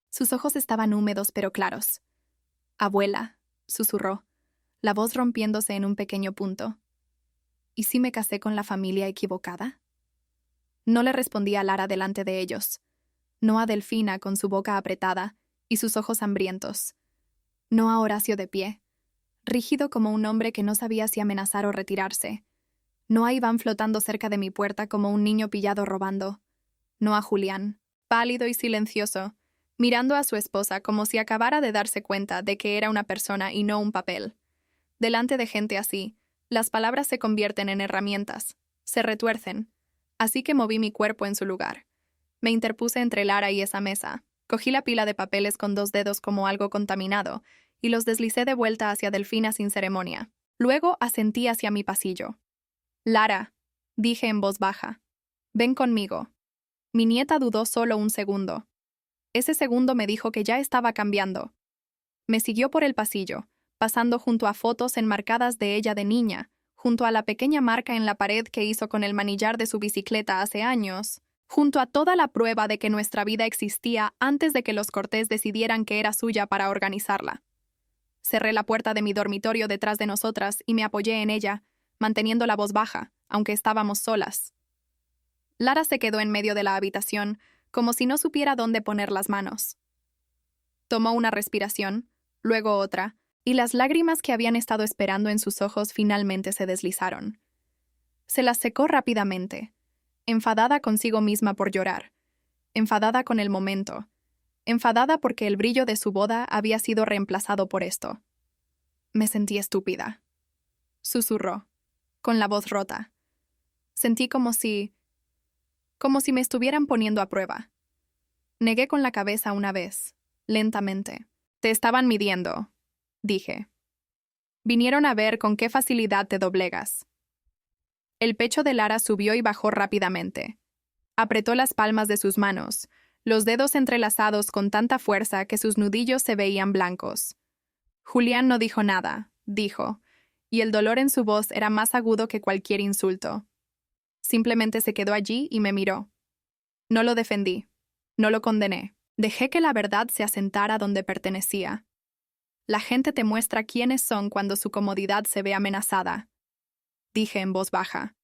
Sus ojos estaban húmedos pero claros. «Abuela», susurró, la voz rompiéndose en un pequeño punto. ¿Y si me casé con la familia equivocada? No le respondí a Lara delante de ellos, no a Delfina con su boca apretada y sus ojos hambrientos, no a Horacio de pie, rígido como un hombre que no sabía si amenazar o retirarse, no a Iván flotando cerca de mi puerta como un niño pillado robando, no a Julián, pálido y silencioso, mirando a su esposa como si acabara de darse cuenta de que era una persona y no un papel. Delante de gente así, las palabras se convierten en herramientas, se retuercen. Así que moví mi cuerpo en su lugar. Me interpuse entre Lara y esa mesa. Cogí la pila de papeles con 2 dedos como algo contaminado y los deslicé de vuelta hacia Delfina sin ceremonia. Luego asentí hacia mi pasillo. «Lara», dije en voz baja, «ven conmigo». Mi nieta dudó solo un segundo. Ese segundo me dijo que ya estaba cambiando. Me siguió por el pasillo, pasando junto a fotos enmarcadas de ella de niña, junto a la pequeña marca en la pared que hizo con el manillar de su bicicleta hace años, junto a toda la prueba de que nuestra vida existía antes de que los Cortés decidieran que era suya para organizarla. Cerré la puerta de mi dormitorio detrás de nosotras y me apoyé en ella, manteniendo la voz baja, aunque estábamos solas. Lara se quedó en medio de la habitación, como si no supiera dónde poner las manos. Tomó una respiración, luego otra, y las lágrimas que habían estado esperando en sus ojos finalmente se deslizaron. Se las secó rápidamente, enfadada consigo misma por llorar, enfadada con el momento, enfadada porque el brillo de su boda había sido reemplazado por esto. Me sentí estúpida. Susurró, con la voz rota. Sentí como si me estuvieran poniendo a prueba. Negué con la cabeza una vez, lentamente. Te estaban midiendo, dije. Vinieron a ver con qué facilidad te doblegas. El pecho de Lara subió y bajó rápidamente. Apretó las palmas de sus manos, los dedos entrelazados con tanta fuerza que sus nudillos se veían blancos. Julián no dijo nada, dijo, y el dolor en su voz era más agudo que cualquier insulto. Simplemente se quedó allí y me miró. No lo defendí, no lo condené. Dejé que la verdad se asentara donde pertenecía. La gente te muestra quiénes son cuando su comodidad se ve amenazada, dije en voz baja.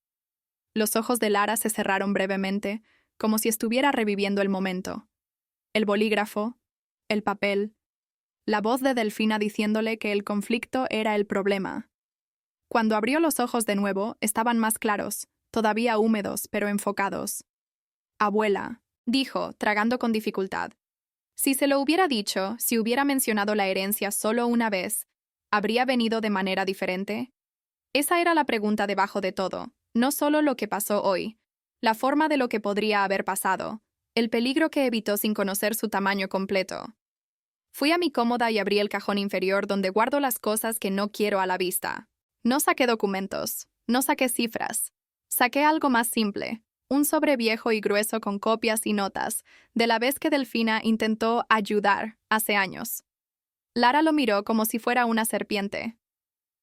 Los ojos de Lara se cerraron brevemente, como si estuviera reviviendo el momento. El bolígrafo, el papel, la voz de Delfina diciéndole que el conflicto era el problema. Cuando abrió los ojos de nuevo, estaban más claros, todavía húmedos, pero enfocados. Abuela, dijo, tragando con dificultad. Si se lo hubiera dicho, si hubiera mencionado la herencia solo una vez, ¿habría venido de manera diferente? Esa era la pregunta debajo de todo, no solo lo que pasó hoy, la forma de lo que podría haber pasado, el peligro que evitó sin conocer su tamaño completo. Fui a mi cómoda y abrí el cajón inferior donde guardo las cosas que no quiero a la vista. No saqué documentos, no saqué cifras. Saqué algo más simple, un sobre viejo y grueso con copias y notas, de la vez que Delfina intentó ayudar hace años. Lara lo miró como si fuera una serpiente.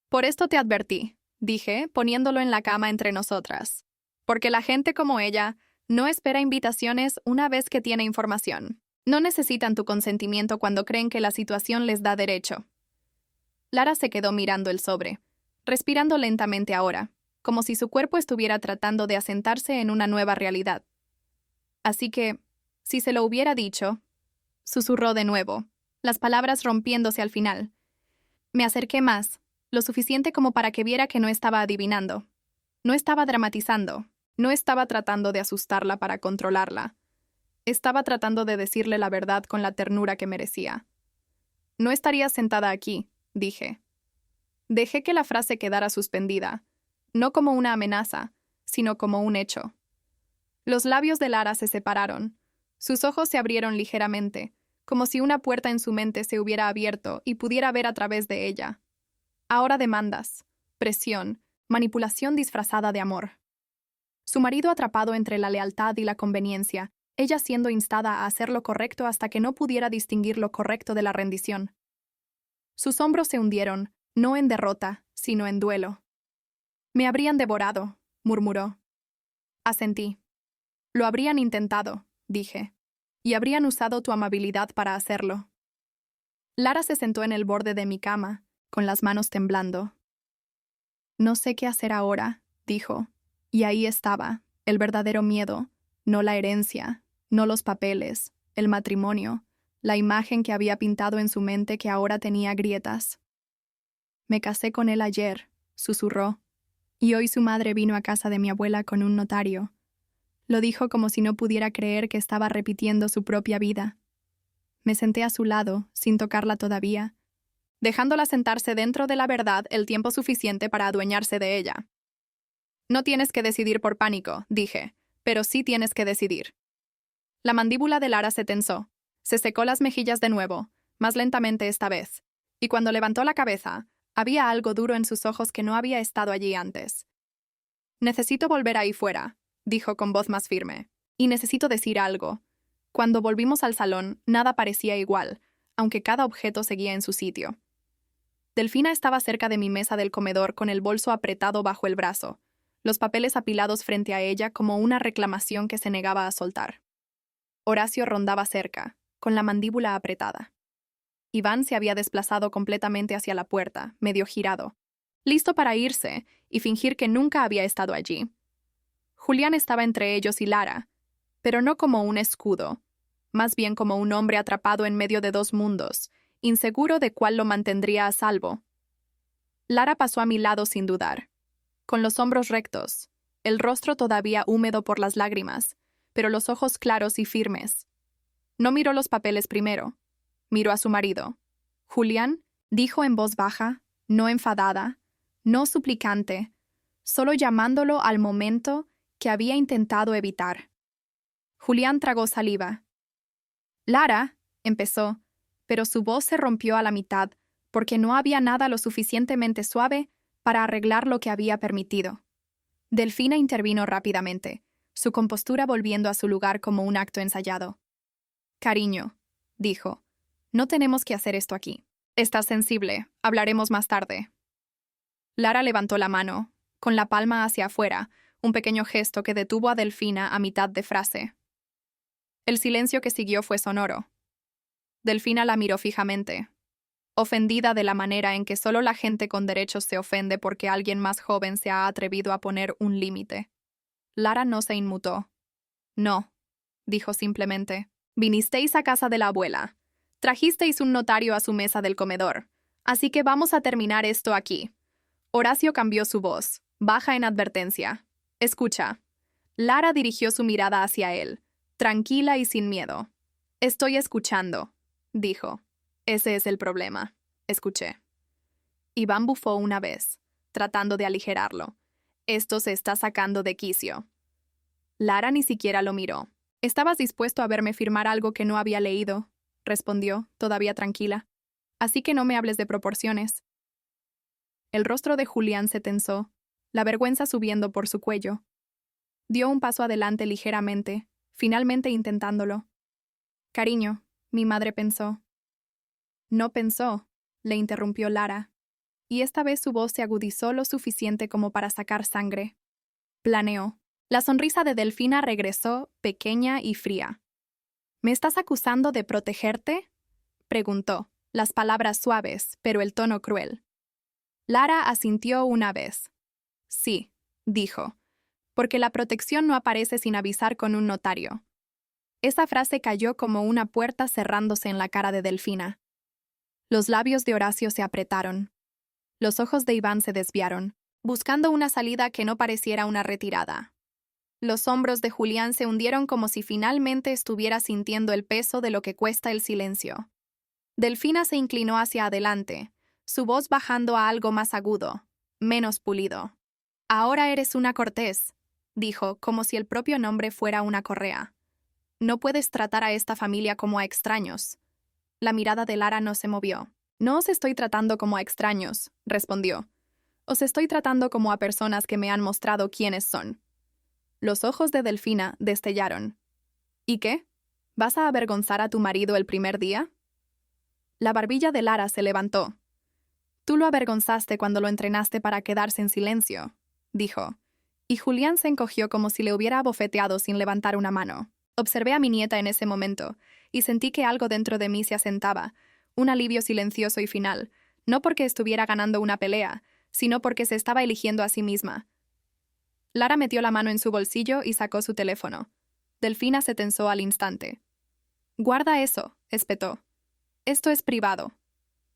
Por esto te advertí, dije, poniéndolo en la cama entre nosotras. Porque la gente como ella no espera invitaciones una vez que tiene información. No necesitan tu consentimiento cuando creen que la situación les da derecho. Lara se quedó mirando el sobre, respirando lentamente ahora, como si su cuerpo estuviera tratando de asentarse en una nueva realidad. Así que, si se lo hubiera dicho, susurró de nuevo, las palabras rompiéndose al final. Me acerqué más, lo suficiente como para que viera que no estaba adivinando. No estaba dramatizando, no estaba tratando de asustarla para controlarla. Estaba tratando de decirle la verdad con la ternura que merecía. No estaría sentada aquí, dije. Dejé que la frase quedara suspendida, no como una amenaza, sino como un hecho. Los labios de Lara se separaron. Sus ojos se abrieron ligeramente, como si una puerta en su mente se hubiera abierto y pudiera ver a través de ella. Ahora demandas, presión, manipulación disfrazada de amor. Su marido atrapado entre la lealtad y la conveniencia, ella siendo instada a hacer lo correcto hasta que no pudiera distinguir lo correcto de la rendición. Sus hombros se hundieron, no en derrota, sino en duelo. Me habrían devorado, murmuró. Asentí. Lo habrían intentado, dije, y habrían usado tu amabilidad para hacerlo. Lara se sentó en el borde de mi cama, con las manos temblando. No sé qué hacer ahora, dijo, y ahí estaba, el verdadero miedo, no la herencia, no los papeles, el matrimonio, la imagen que había pintado en su mente que ahora tenía grietas. Me casé con él ayer, susurró, y hoy su madre vino a casa de mi abuela con un notario. Lo dijo como si no pudiera creer que estaba repitiendo su propia vida. Me senté a su lado, sin tocarla todavía, dejándola sentarse dentro de la verdad el tiempo suficiente para adueñarse de ella. No tienes que decidir por pánico, dije, pero sí tienes que decidir. La mandíbula de Lara se tensó. Se secó las mejillas de nuevo, más lentamente esta vez, y cuando levantó la cabeza, había algo duro en sus ojos que no había estado allí antes. Necesito volver ahí fuera, dijo con voz más firme, y necesito decir algo. Cuando volvimos al salón, nada parecía igual, aunque cada objeto seguía en su sitio. Delfina estaba cerca de mi mesa del comedor con el bolso apretado bajo el brazo, los papeles apilados frente a ella como una reclamación que se negaba a soltar. Horacio rondaba cerca, con la mandíbula apretada. Iván se había desplazado completamente hacia la puerta, medio girado, listo para irse y fingir que nunca había estado allí. Julián estaba entre ellos y Lara, pero no como un escudo, más bien como un hombre atrapado en medio de dos mundos, inseguro de cuál lo mantendría a salvo. Lara pasó a mi lado sin dudar, con los hombros rectos, el rostro todavía húmedo por las lágrimas, pero los ojos claros y firmes. No miró los papeles primero. Miró a su marido. Julián, dijo en voz baja, no enfadada, no suplicante, solo llamándolo al momento que había intentado evitar. Julián tragó saliva. Lara, empezó, pero su voz se rompió a la mitad porque no había nada lo suficientemente suave para arreglar lo que había permitido. Delfina intervino rápidamente, su compostura volviendo a su lugar como un acto ensayado. Cariño, dijo, no tenemos que hacer esto aquí. Estás sensible, hablaremos más tarde. Lara levantó la mano, con la palma hacia afuera, un pequeño gesto que detuvo a Delfina a mitad de frase. El silencio que siguió fue sonoro. Delfina la miró fijamente, ofendida de la manera en que solo la gente con derechos se ofende porque alguien más joven se ha atrevido a poner un límite. Lara no se inmutó. No, dijo simplemente. Vinisteis a casa de la abuela. Trajisteis un notario a su mesa del comedor. Así que vamos a terminar esto aquí. Horacio cambió su voz, baja en advertencia. Escucha. Lara dirigió su mirada hacia él, tranquila y sin miedo. Estoy escuchando, dijo. Ese es el problema. Escuché. Iván bufó una vez, tratando de aligerarlo. Esto se está sacando de quicio. Lara ni siquiera lo miró. Estabas dispuesto a verme firmar algo que no había leído, respondió, todavía tranquila. Así que no me hables de proporciones. El rostro de Julián se tensó, la vergüenza subiendo por su cuello. Dio un paso adelante ligeramente, finalmente intentándolo. Cariño, mi madre pensó. No pensó, le interrumpió Lara, y esta vez su voz se agudizó lo suficiente como para sacar sangre. Planeó. La sonrisa de Delfina regresó, pequeña y fría. ¿Me estás acusando de protegerte?, preguntó, las palabras suaves, pero el tono cruel. Lara asintió una vez. Sí, dijo, porque la protección no aparece sin avisar con un notario. Esa frase cayó como una puerta cerrándose en la cara de Delfina. Los labios de Horacio se apretaron. Los ojos de Iván se desviaron, buscando una salida que no pareciera una retirada. Los hombros de Julián se hundieron como si finalmente estuviera sintiendo el peso de lo que cuesta el silencio. Delfina se inclinó hacia adelante, su voz bajando a algo más agudo, menos pulido. Ahora eres una cortés, dijo, como si el propio nombre fuera una correa. No puedes tratar a esta familia como a extraños. La mirada de Lara no se movió. No os estoy tratando como a extraños, respondió. Os estoy tratando como a personas que me han mostrado quiénes son. Los ojos de Delfina destellaron. ¿Y qué? ¿Vas a avergonzar a tu marido el primer día? La barbilla de Lara se levantó. Tú lo avergonzaste cuando lo entrenaste para quedarse en silencio, dijo. Y Julián se encogió como si le hubiera abofeteado sin levantar una mano. Observé a mi nieta en ese momento, y sentí que algo dentro de mí se asentaba, un alivio silencioso y final, no porque estuviera ganando una pelea, sino porque se estaba eligiendo a sí misma. Lara metió la mano en su bolsillo y sacó su teléfono. Delfina se tensó al instante. «Guarda eso», espetó. «Esto es privado».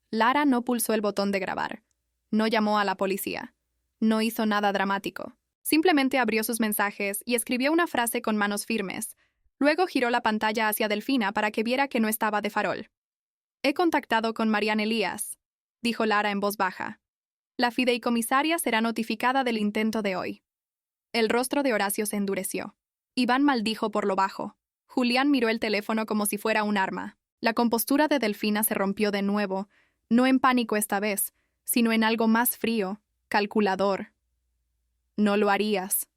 Lara no pulsó el botón de grabar. No llamó a la policía. No hizo nada dramático. Simplemente abrió sus mensajes y escribió una frase con manos firmes. Luego giró la pantalla hacia Delfina para que viera que no estaba de farol. He contactado con Marianne Elías, dijo Lara en voz baja. La fideicomisaria será notificada del intento de hoy. El rostro de Horacio se endureció. Iván maldijo por lo bajo. Julián miró el teléfono como si fuera un arma. La compostura de Delfina se rompió de nuevo, no en pánico esta vez, sino en algo más frío, calculador. No lo harías,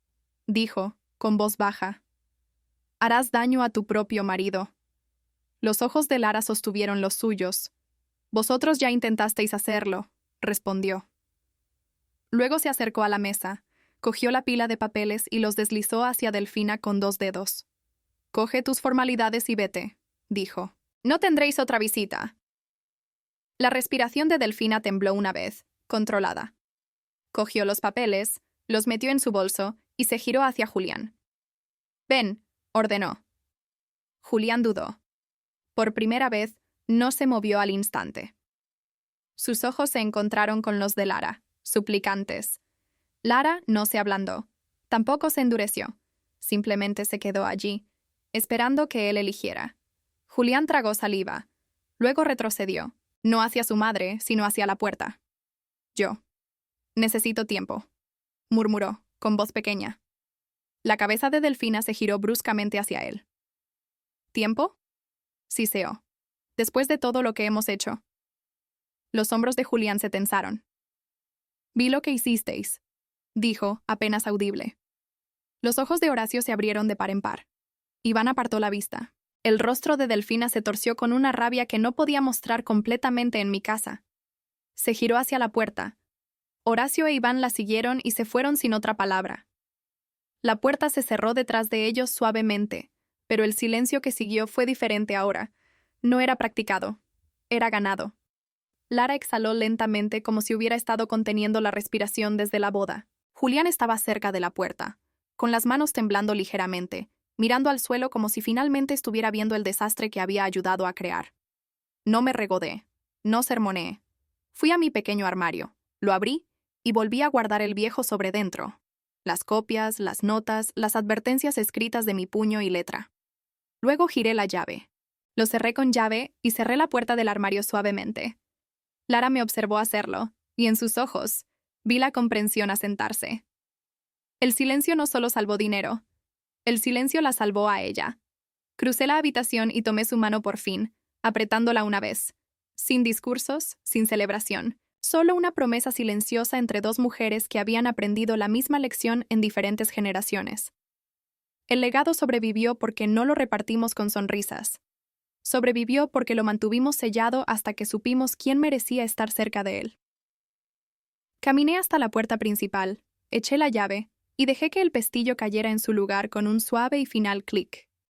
dijo, con voz baja. Harás daño a tu propio marido. Los ojos de Lara sostuvieron los suyos. Vosotros ya intentasteis hacerlo, respondió. Luego se acercó a la mesa, cogió la pila de papeles y los deslizó hacia Delfina con 2 dedos. Coge tus formalidades y vete, dijo. No tendréis otra visita. La respiración de Delfina tembló una vez, controlada. Cogió los papeles, los metió en su bolso y se giró hacia Julián. Ven, ordenó. Julián dudó. Por primera vez, no se movió al instante. Sus ojos se encontraron con los de Lara, suplicantes. Lara no se ablandó, tampoco se endureció. Simplemente se quedó allí, esperando que él eligiera. Julián tragó saliva. Luego retrocedió, no hacia su madre, sino hacia la puerta. Yo. Necesito tiempo, murmuró, con voz pequeña. La cabeza de Delfina se giró bruscamente hacia él. ¿Tiempo? Siseó. Después de todo lo que hemos hecho. Los hombros de Julián se tensaron. Vi lo que hicisteis, dijo, apenas audible. Los ojos de Horacio se abrieron de par en par. Iván apartó la vista. El rostro de Delfina se torció con una rabia que no podía mostrar completamente en mi casa. Se giró hacia la puerta. Horacio e Iván la siguieron y se fueron sin otra palabra. La puerta se cerró detrás de ellos suavemente, pero el silencio que siguió fue diferente ahora. No era practicado. Era ganado. Lara exhaló lentamente como si hubiera estado conteniendo la respiración desde la boda. Julián estaba cerca de la puerta, con las manos temblando ligeramente, mirando al suelo como si finalmente estuviera viendo el desastre que había ayudado a crear. No me regodé, no sermoneé. Fui a mi pequeño armario, lo abrí y volví a guardar el viejo sobre dentro. Las copias, las notas, las advertencias escritas de mi puño y letra. Luego giré la llave. Lo cerré con llave y cerré la puerta del armario suavemente. Lara me observó hacerlo, y en sus ojos vi la comprensión asentarse. El silencio no solo salvó dinero, el silencio la salvó a ella. Crucé la habitación y tomé su mano por fin, apretándola una vez. Sin discursos, sin celebración. Solo una promesa silenciosa entre 2 mujeres que habían aprendido la misma lección en diferentes generaciones. El legado sobrevivió porque no lo repartimos con sonrisas. Sobrevivió porque lo mantuvimos sellado hasta que supimos quién merecía estar cerca de él. Caminé hasta la puerta principal, eché la llave y dejé que el pestillo cayera en su lugar con un suave y final clic.